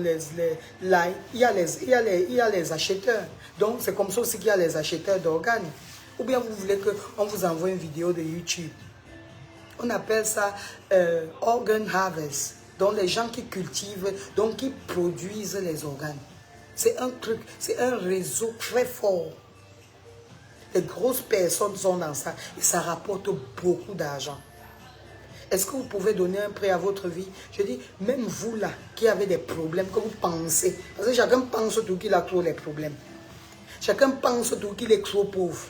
l'ail, il y a les acheteurs. Donc, c'est comme ça aussi qu'il y a les acheteurs d'organes. Ou bien vous voulez qu'on vous envoie une vidéo de YouTube. On appelle ça organ harvest. Donc, les gens qui cultivent, donc qui produisent les organes. C'est un truc, c'est un réseau très fort. Les grosses personnes sont dans ça et ça rapporte beaucoup d'argent. Est-ce que vous pouvez donner un prêt à votre vie? Je dis, même vous là, qui avez des problèmes, que vous pensez. Parce que chacun pense tout qu'il a trop les problèmes. Chacun pense tout qu'il est trop pauvre.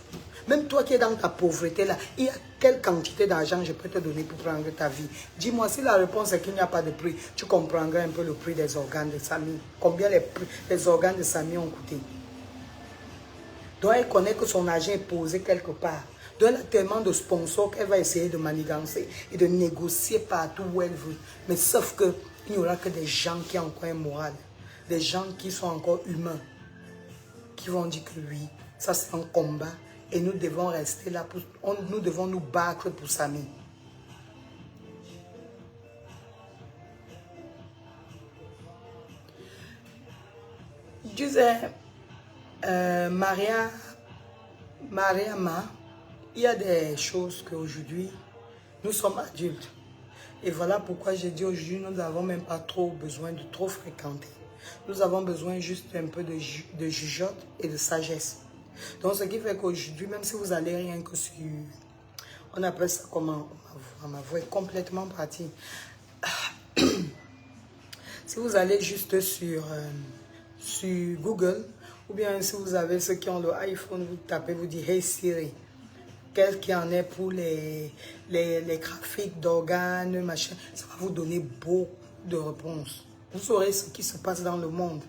Même toi qui es dans ta pauvreté là, il y a quelle quantité d'argent je peux te donner pour prendre ta vie? Dis-moi, si la réponse est qu'il n'y a pas de prix, tu comprendras un peu le prix des organes de Samy. Combien les organes de Samy ont coûté? Donc elle connaît que son argent est posé quelque part. Donc elle a tellement de sponsors qu'elle va essayer de manigancer et de négocier partout où elle veut. Mais sauf qu'il n'y aura que des gens qui ont encore un moral. Des gens qui sont encore humains. Qui vont dire que oui, ça c'est un combat. Et nous devons rester là. Nous devons nous battre pour Samy. Je disais, Mariama, il y a des choses qu'aujourd'hui, nous sommes adultes. Et voilà pourquoi j'ai dit aujourd'hui, nous n'avons même pas trop besoin de trop fréquenter. Nous avons besoin juste un peu de jugeote et de sagesse. Donc ce qui fait qu'aujourd'hui, même si vous allez rien que sur... On appelle ça comment? Ma voix est complètement partie. Si vous allez juste sur Google, ou bien si vous avez ceux qui ont le iPhone, vous tapez, vous dites Hey Siri, quel qui en est pour les graphiques d'organes, machin, ça va vous donner beaucoup de réponses. Vous saurez ce qui se passe dans le monde.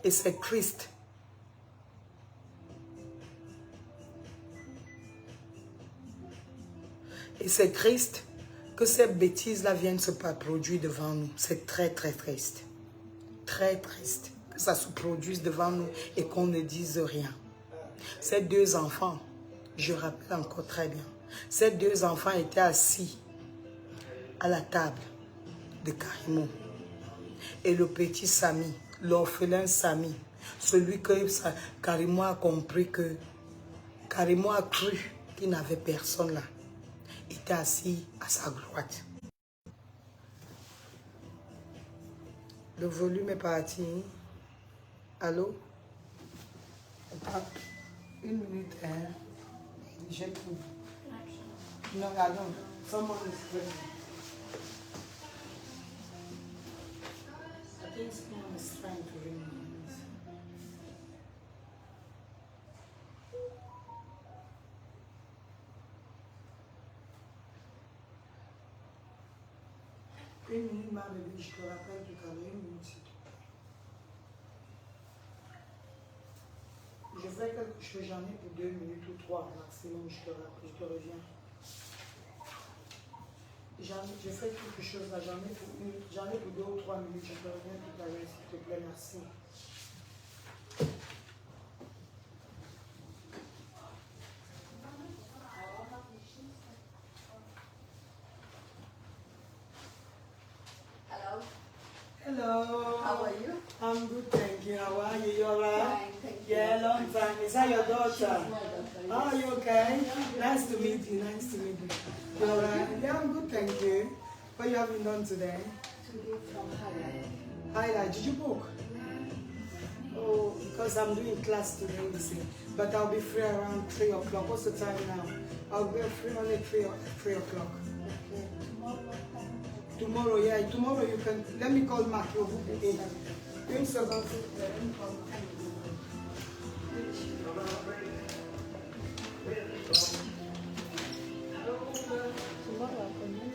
Et c'est Christ. Et c'est triste que ces bêtises-là viennent se produire devant nous. C'est très, très triste. Très triste que ça se produise devant nous et qu'on ne dise rien. Ces deux enfants, je rappelle encore très bien, ces deux enfants étaient assis à la table de Karimo. Et le petit Samy, l'orphelin Samy, celui que Karimo a compris que, Karimo a cru qu'il n'avait personne là, était assis à sa droite. Le volume est parti. Allô? Une minute, hein? J'ai tout. Non, non. Someone is praying. I think someone is trying to ring me. Une minute, ma bébé, je te rappelle tout à l'heure. Une minute, c'est tout. Je fais quelque chose, j'en ai pour 2 minutes ou 3 maximum, je te reviens. Je fais quelque chose là, j'en ai pour 2 ou 3 minutes, je te reviens tout à l'heure, s'il te plaît, merci. Hello. How are you? I'm good, thank you. How are you? You alright? Fine, thank you. Yeah, long time. Is that your daughter? She's my daughter. Oh, you okay? Nice to meet you. Nice to meet you. You alright? Yeah, I'm good, thank you. What you having done today? Today from Highlight. Highlight. Did you book? Oh, because I'm doing class today, you see. But I'll be free around 3 o'clock. What's the time now? I'll be free only 3 o'clock. Okay. Tomorrow what time? Tomorrow, yeah. Tomorrow you can. Let me call Mark. You'll book it in. Une seconde, s'il vous plaît. Let me call Mark. Tomorrow I can make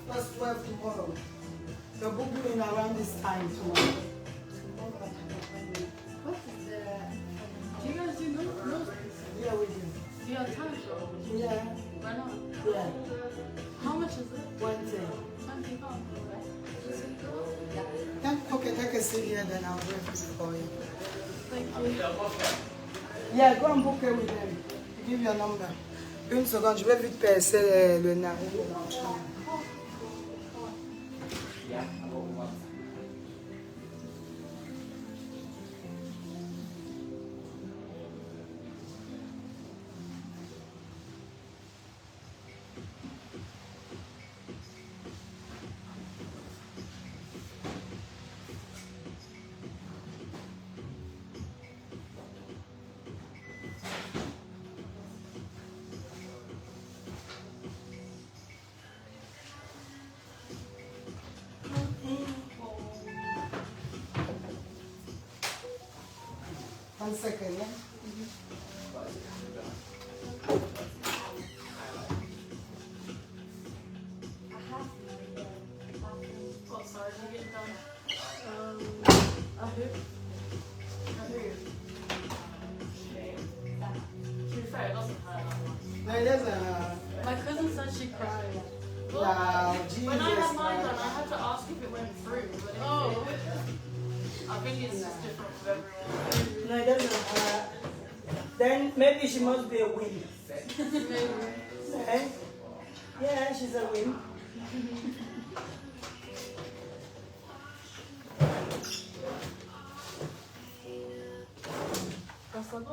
Plus 12 tomorrow. The book you in around this time tomorrow. What is the... Do you guys do those? Yeah, we do. Do you have time for it? Yeah, Why not? yeah. How much is it? 20. 20 pounds. Okay, take a seat here, then I'll bring it for you. Thank you. Yeah, go and book it with them. Give your number. Une seconde, je vais vite percer le narine de l'enfant. One second, yeah? Oh, sorry, did you get it done? I hear you. To be fair, it doesn't hurt that much. No, it doesn't. My cousin said she cried. Wow, Jesus. When I had mine done, I had to ask if it went through, but it did. I think it's just different for everyone. No, it doesn't. Then maybe she must be a win. Maybe. Eh? Yeah, she's a win. That's the one.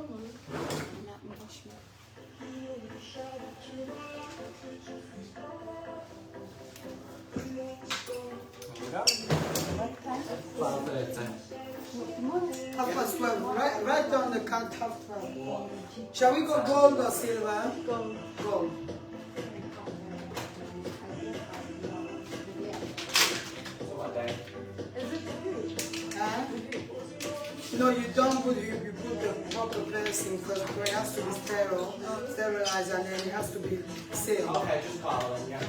Half past 12. Right down the card, half 12. Shall we go gold or silver? Gold. Gold. Is it good? Huh? No, you don't put you put the proper placing first. It has to be sterilized, and then it has to be sealed. Okay, just follow them, yeah.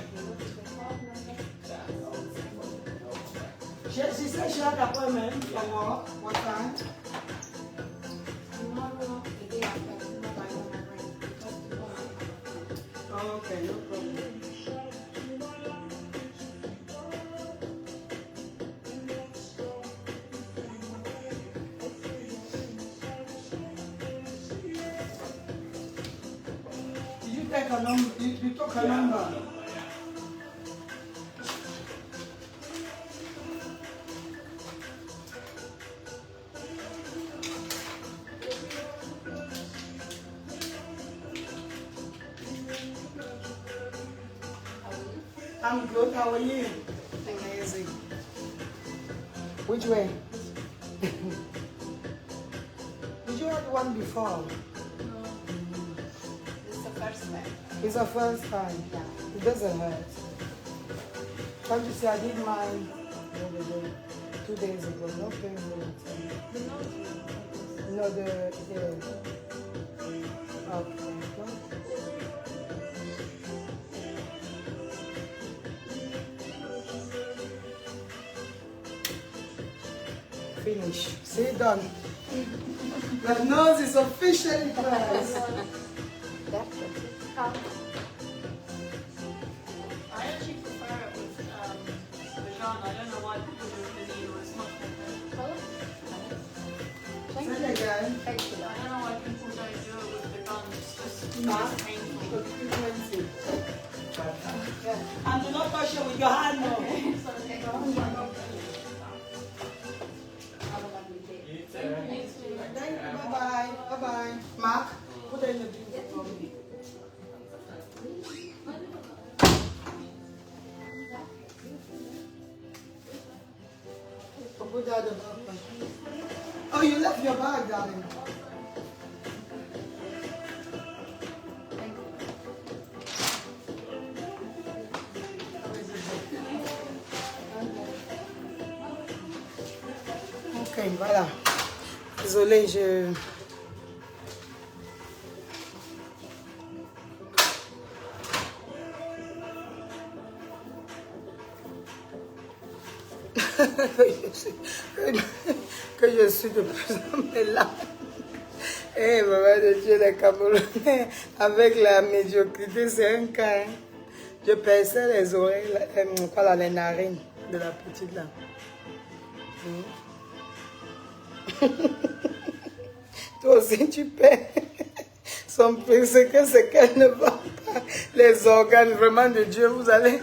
She said she had an appointment for work. What time? Tomorrow, the day after, tomorrow I want to bring because tomorrow. Oh, okay, no problem. Did you take a number? You took a number? I'm good. How are you? Amazing. Which way? Did you have one before? This is the first time. It's the first time. Yeah. It doesn't hurt. Can't you see I did mine the other day, 2 days ago. No pain. No, the okay. No. Finish. See, done. The nose is officially closed. That's it. I actually prefer it with infection. I don't know why people don't do it with the gun. It's just Nah. painful. And do not touch it with your hand. No. It's okay. Thank you. Bye-bye. Bye-bye. Mark, put it in the drink for me. Put that in the bag. Oh, you left your bag, darling. Ok, voilà. Désolée, je... que je suis de plus en plus là. Eh, maman de Dieu, les Camerounais, avec la médiocrité, c'est un cas. Hein. Je perçais les oreilles, les narines de la petite là. Toi aussi, tu perds. Son prix, c'est qu'elle ne va pas. Les organes, vraiment de Dieu, vous allez...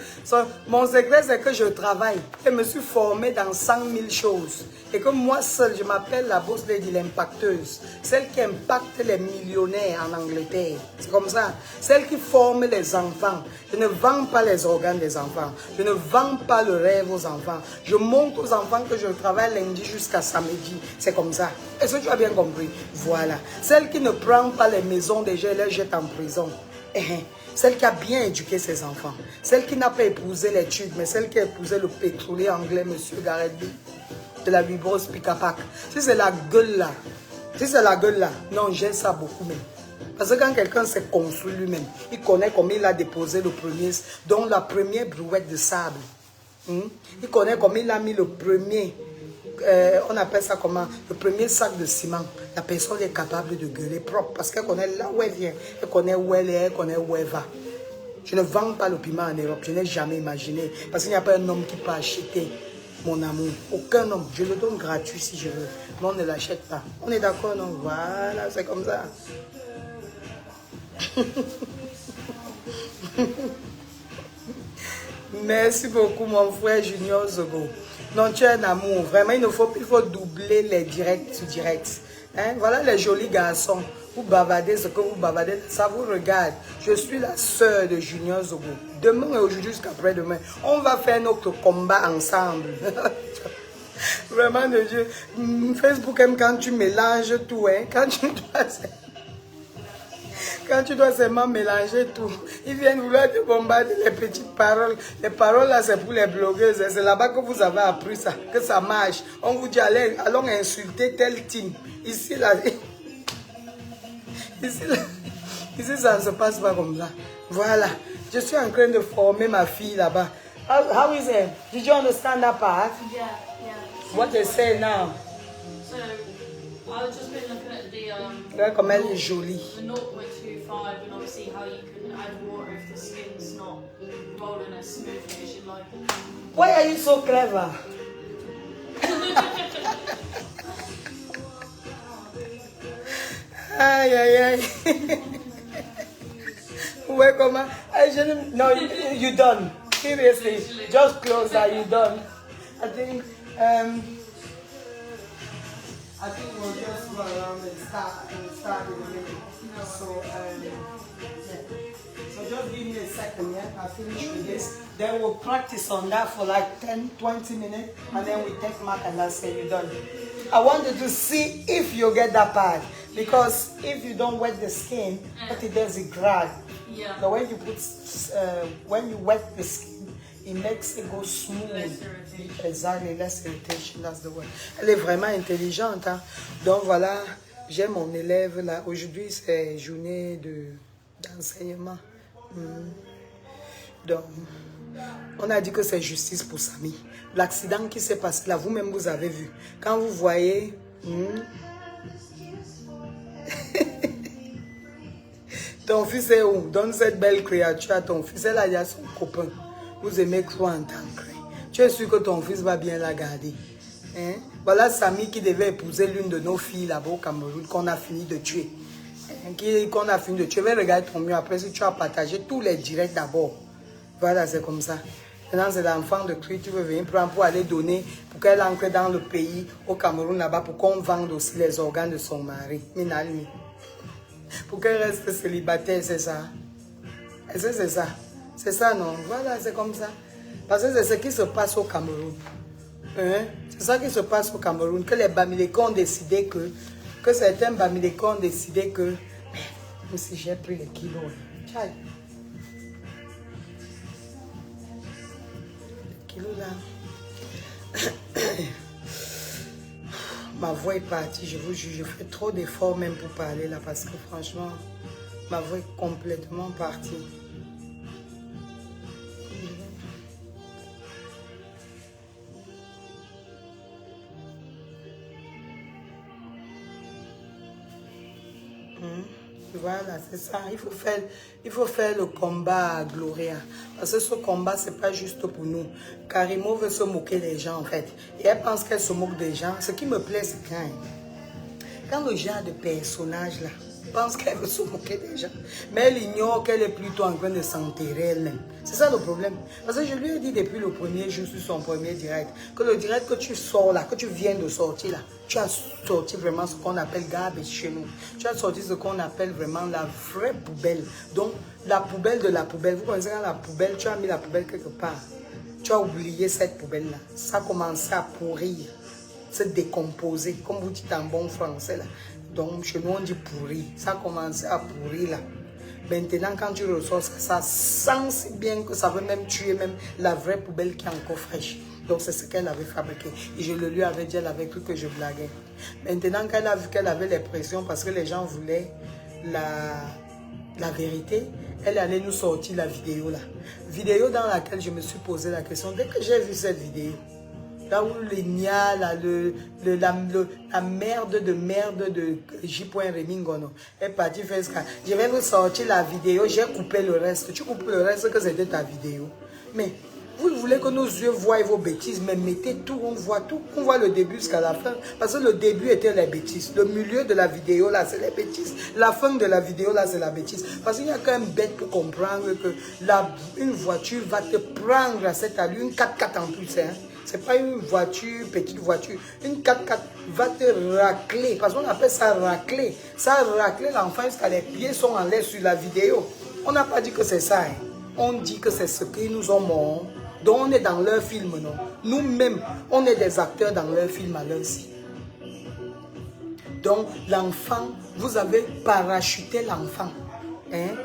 Mon secret, c'est que je travaille. Je me suis formée dans 100 000 choses. Et comme moi seule, je m'appelle la boss lady, l'impacteuse. Celle qui impacte les millionnaires en Angleterre. C'est comme ça. Celle qui forme les enfants. Je ne vends pas les organes des enfants. Je ne vends pas le rêve aux enfants. Je montre aux enfants que je travaille lundi jusqu'à samedi. C'est comme ça. Est-ce que tu as bien compris? Voilà. Celle qui ne prend pas les maisons des gens, elle les jette en prison. Celle qui a bien éduqué ses enfants. Celle qui n'a pas épousé les tubes, mais celle qui a épousé le pétrolier anglais, monsieur Gareth de la Vibros Picapac. Si c'est la gueule là, non, j'aime ça beaucoup même. Parce que quand quelqu'un s'est construit lui-même, il connaît comment il a déposé le premier, donc la première brouette de sable. Il connaît comment il a mis le premier, on appelle ça comment, le premier sac de ciment. La personne est capable de gueuler propre parce qu'elle connaît là où elle vient, elle connaît où elle est, elle connaît où elle va. Je ne vends pas le piment en Europe, je n'ai jamais imaginé. Parce qu'il n'y a pas un homme qui peut acheter mon amour. Aucun homme, je le donne gratuit si je veux. Mais on ne l'achète pas. On est d'accord, non? Voilà, c'est comme ça. Merci beaucoup mon frère Junior Zogo. Non, tu es un amour. Vraiment, il faut doubler les directs sur directs. Hein? Voilà les jolis garçons. Vous bavardez ce que vous bavardez, ça vous regarde. Je suis la sœur de Junior Zogo. Demain et aujourd'hui jusqu'après-demain, on va faire notre combat ensemble. Vraiment de Dieu. Facebook aime quand tu mélanges tout. Hein? Quand tu dois seulement mélanger tout, ils viennent vouloir te bombarder les petites paroles. Les paroles là, c'est pour les blogueuses. C'est là-bas que vous avez appris ça, que ça marche. On vous dit, allons insulter tel team. Ici, là, ici, ça ne se passe pas comme ça. Voilà. Je suis en train de former ma fille là-bas. How is it? Did you understand that part? Yeah. What they say now? So, I've just been looking at the Regarde comme elle est jolie. the 0.25 and obviously how you can add water if the skin's not rolling as smoothly as you like. Why are you so clever? Aïe, aïe, aïe. Ouais, comment? No, you done. Seriously, just close that, you done. I think we'll just go around and start in a minute. So, so just give me a second, yeah? I'll finish with this. Then we'll practice on that for like 10-20 minutes, and then we take mark and that's it, you're done. I wanted to see if you get that part, because if you don't wet the skin, what it does, it grab. Yeah. But when you when you wet the skin, it makes it go smooth. Less irritation. Exactly, less irritation, that's the word. Elle est vraiment intelligente, hein? Donc voilà, j'ai mon élève là. Aujourd'hui, c'est journée d'enseignement. Donc, on a dit que c'est justice pour Samy. L'accident qui s'est passé là, vous-même vous avez vu. Quand vous voyez... Ton fils est où? Donne cette belle créature à ton fils. Là, il y a son copain. Vous aimez quoi en tant que... Tu es sûr que ton fils va bien la garder? Hein? Voilà Samy qui devait épouser l'une de nos filles là-bas au Cameroun, qu'on a fini de tuer. Qu'on a fini de tuer. Je vais regarder ton mieux après si tu as partagé tous les directs d'abord. Voilà, c'est comme ça. Maintenant, c'est l'enfant de Christ, tu veux venir prendre pour aller donner, pour qu'elle entre dans le pays, au Cameroun là-bas, pour qu'on vende aussi les organes de son mari. Minalmi. Pour qu'elle reste célibataire, c'est ça. Est-ce que c'est ça? C'est ça, non? Voilà, c'est comme ça. Parce que c'est ce qui se passe au Cameroun. Hein? C'est ça qui se passe au Cameroun, que les Bamilékons ont décidé que certains Bamilékons ont décidé que, même si j'ai pris les kilos, tchaï. Là. Ma voix est partie, je vous jure, je fais trop d'efforts même pour parler là parce que franchement, ma voix est complètement partie. Voilà, c'est ça. Il faut faire le combat à Gloria. Parce que ce combat, ce n'est pas juste pour nous. Karimo veut se moquer des gens, en fait. Et elle pense qu'elle se moque des gens. Ce qui me plaît, c'est quand le genre de personnage, là, pense qu'elle veut se moquer des gens. Mais elle ignore qu'elle est plutôt en train de s'enterrer elle-même. C'est ça le problème. Parce que je lui ai dit depuis le premier jour sur son premier direct, que le direct que tu sors là, que tu viens de sortir là, tu as sorti vraiment ce qu'on appelle garbage chez nous. Tu as sorti ce qu'on appelle vraiment la vraie poubelle. Donc, la poubelle de la poubelle. Vous connaissez quand la poubelle, tu as mis la poubelle quelque part. Tu as oublié cette poubelle-là. Ça a commencé à pourrir, se décomposer, comme vous dites en bon français là. Donc, chez nous, on dit pourri. Ça a commencé à pourrir là. Maintenant, quand tu ressors ça sent si bien que ça veut même tuer même la vraie poubelle qui est encore fraîche. Donc, c'est ce qu'elle avait fabriqué. Et je le lui avais dit, elle avait cru que je blaguais. Maintenant, qu'elle a vu qu'elle avait les pressions parce que les gens voulaient la vérité, elle allait nous sortir la vidéo là. Vidéo dans laquelle je me suis posé la question. Dès que j'ai vu cette vidéo, là où les nia, la merde de J.Remingono est partie faire ce cas. Je vais vous sortir la vidéo, j'ai coupé le reste. Tu coupes le reste que c'était ta vidéo. Mais vous voulez que nos yeux voient vos bêtises, mais mettez tout, on voit le début jusqu'à la fin. Parce que le début était les bêtises. Le milieu de la vidéo là, c'est les bêtises. La fin de la vidéo là, c'est la bêtise. Parce qu'il y a quand même bête pour comprendre que une voiture va te prendre à cette allure, une 4x4 en plus, hein. C'est pas une voiture, petite voiture. Une 4x4 va te racler. Parce qu'on appelle ça racler. Ça racler l'enfant jusqu'à les pieds sont en l'air sur la vidéo. On n'a pas dit que c'est ça. Hein. On dit que c'est ce qu'ils nous ont montré. Donc on est dans leur film, non? Nous-mêmes, on est des acteurs dans leur film à leur aussi. Donc l'enfant, vous avez parachuté l'enfant. Hein?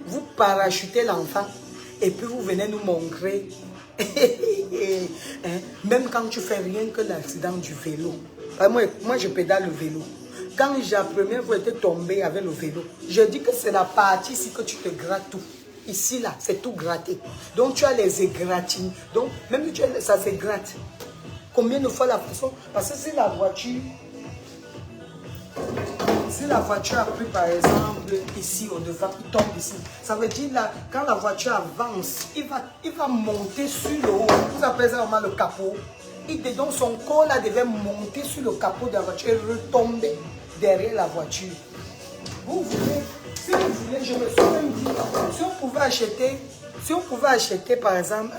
Vous parachutez l'enfant et puis vous venez nous montrer. Même quand tu fais rien que l'accident du vélo. Moi je pédale le vélo. Quand la première fois été tombé avec le vélo, je dis que c'est la partie ici que tu te grattes tout. Ici là, c'est tout gratté. Donc tu as les égratignures. Donc même si tu as, ça se gratte. Combien de fois la façon? Parce que si la voiture a pris par exemple ici au devant, il tombe ici. Ça veut dire là, quand la voiture avance, il va monter sur le haut. Vous appelez ça vraiment le capot. Donc son corps là devait monter sur le capot de la voiture et retomber derrière la voiture. Vous voulez, si vous voulez, je me suis même dit, si on pouvait acheter par exemple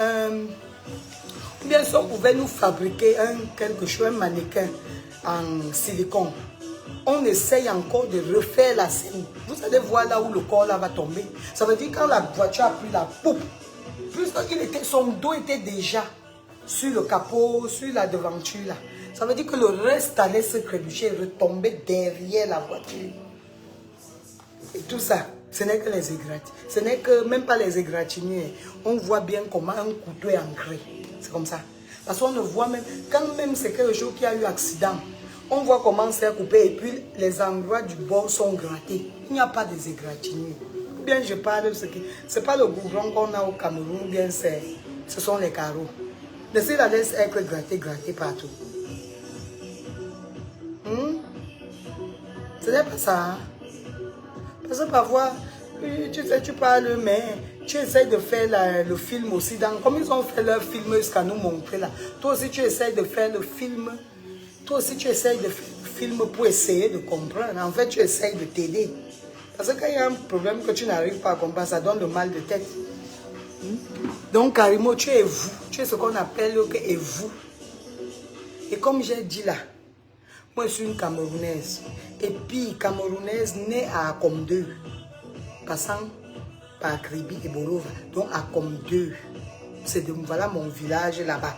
ou bien si on pouvait nous fabriquer quelque chose, un mannequin en silicone. On essaye encore de refaire la scène. Vous allez voir là où le corps là va tomber. Ça veut dire quand la voiture a pris la poupe, son dos était déjà sur le capot, sur la devanture là. Ça veut dire que le reste allait se trébucher et retomber derrière la voiture. Et tout ça, ce n'est que les égratignures. Ce n'est que même pas les égratignures. On voit bien comment un couteau est ancré. C'est comme ça. Parce qu'on ne voit même, quand même c'est quelque chose qui a eu accident, on voit comment c'est coupé et puis les endroits du bord sont grattés. Il n'y a pas des égratignures. Ou bien je parle de ce qui... Ce n'est pas le goudron qu'on a au Cameroun, ou bien ce sont les carreaux. Laissez la laisse être grattée partout. Ce n'est pas ça. Hein? Parce que parfois, tu sais, tu parles, mais tu essaies de faire le film aussi. Comme ils ont fait leur film jusqu'à nous montrer là. Toi aussi, tu essaies de faire le film. toi aussi tu essayes de faire le film pour essayer de comprendre. En fait, tu essayes de t'aider. Parce que quand il y a un problème que tu n'arrives pas à comprendre, ça donne le mal de tête. Donc, Karimo, tu es vous. Tu es ce qu'on appelle que est vous. Et comme j'ai dit là, moi je suis une Camerounaise. Et puis, Camerounaise née à Akom2, passant par Kribi et Bolova. Donc, Akom2. C'est voilà mon village là-bas.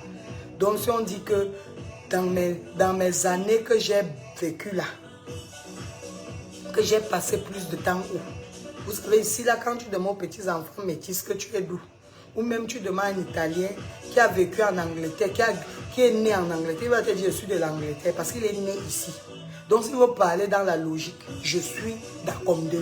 Donc, si on dit que dans mes années que j'ai vécu là, que j'ai passé plus de temps où, vous savez, ici là, quand tu demandes aux petits enfants métis que tu es d'où, ou même tu demandes un Italien qui a vécu en Angleterre, qui est né en Angleterre, il va te dire je suis de l'Angleterre parce qu'il est né ici. Donc, si vous parlez dans la logique, je suis d'Akom2.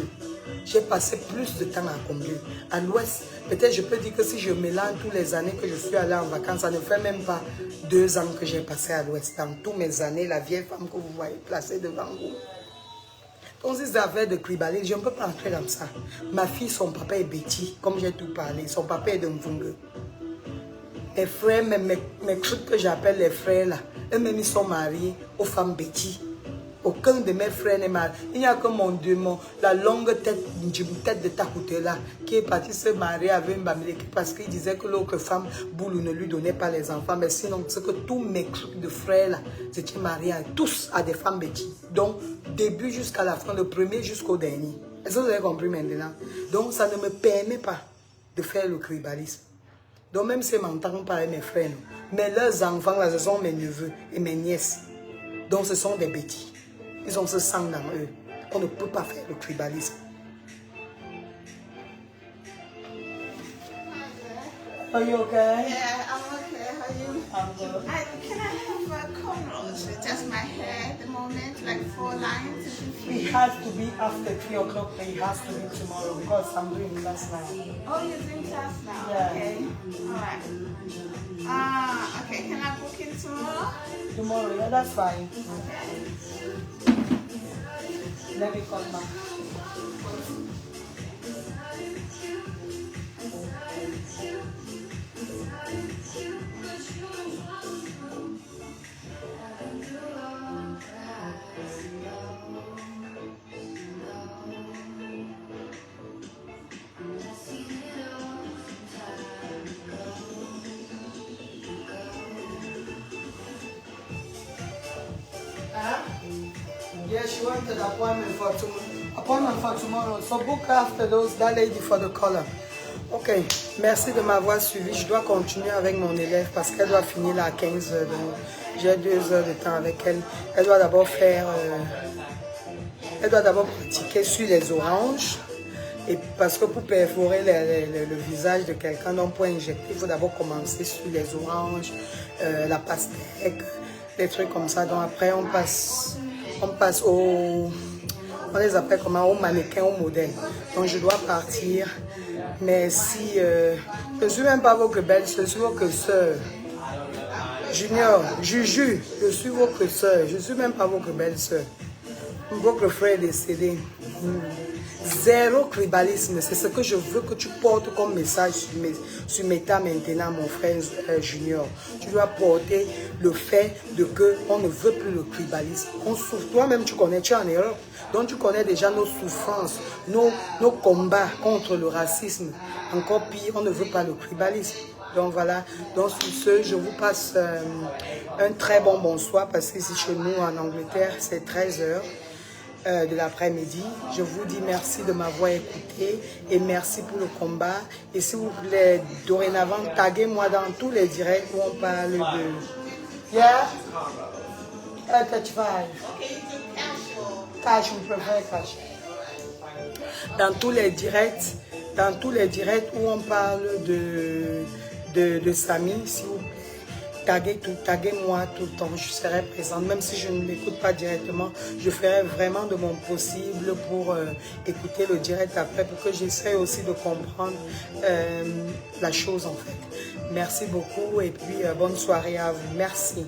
J'ai passé plus de temps à Akom2. À l'ouest, peut-être je peux dire que si je mélange toutes les années que je suis allé en vacances, ça ne fait même pas 2 ans que j'ai passé à l'ouest. Dans toutes mes années, la vieille femme que vous voyez placée devant vous. Donc, ces affaires de Kribali, je ne peux pas entrer dans ça. Ma fille, son papa est Betty, comme j'ai tout parlé. Son papa est de Mvungue. Mes frères, mes trucs que j'appelle les frères là, eux-mêmes ils sont mariés aux femmes Betty. Aucun de mes frères n'est marié. Il n'y a que mon démon, la longue tête de Takouté là, qui est parti se marier avec Mbamileke parce qu'il disait que l'autre femme, Boulou, ne lui donnait pas les enfants. Mais sinon, c'est que tous mes trucs de frères là, étaient mariés tous à des femmes Betty. Donc, début jusqu'à la fin, le premier jusqu'au dernier. Est-ce que vous avez compris maintenant? Donc, ça ne me permet pas de faire le tribalisme. Donc, même si je m'entends pas avec mes frères, non. Mais leurs enfants là, ce sont mes neveux et mes nièces. Donc, ce sont des Betty. Ils ont ce sang dans eux. On ne peut pas faire le tribalisme. Are you okay? Yeah, I'm okay. How are you? I'm good. Can I have cornrows with just my hair at the moment, like 4 lines? It has to be after 3 o'clock, but it has to be tomorrow because I'm doing class now. Oh, you're doing class now? Yeah. Okay. All right. Okay. Can I book in tomorrow? Tomorrow, yeah, that's fine. Let me call back. Yeah, she wanted an appointment for tomorrow. So book after those, that lady for the color. Ok, merci de m'avoir suivi. Je dois continuer avec mon élève parce qu'elle doit finir là à 15 heures. Donc j'ai 2 heures de temps avec elle. Elle doit d'abord faire... elle doit d'abord pratiquer sur les oranges. Et parce que pour perforer le visage de quelqu'un, donc pour injecter, il faut d'abord commencer sur les oranges, la pastèque, des trucs comme ça. Donc après, on passe au... On les appelle comment? Au mannequin, au modèle. Donc je dois partir. Mais si... je ne suis même pas votre belle-sœur, je suis votre sœur. Junior, Juju, je suis votre sœur. Je ne suis même pas votre belle-sœur. Votre frère est décédé. Zéro tribalisme, c'est ce que je veux que tu portes comme message sur Meta maintenant, mon frère Junior. Tu dois porter le fait de que on ne veut plus le tribalisme. On souffre, toi-même tu connais, tu es en Europe, donc tu connais déjà nos souffrances, nos combats contre le racisme. Encore pire, on ne veut pas le tribalisme. Donc voilà, donc sur ce, je vous passe un très bon bonsoir parce que ici chez nous en Angleterre, c'est 13 h de l'après-midi. Je vous dis merci de m'avoir écouté et merci pour le combat. Et s'il vous plaît, dorénavant, taguez-moi dans tous les directs où on parle de... Yeah? 35. Cash, on préfère cash. Dans tous les directs où on parle de Samy, si vous plaît, taguez-moi tout le temps, je serai présente, même si je ne l'écoute pas directement, je ferai vraiment de mon possible pour écouter le direct après, pour que j'essaie aussi de comprendre la chose en fait. Merci beaucoup et puis bonne soirée à vous. Merci.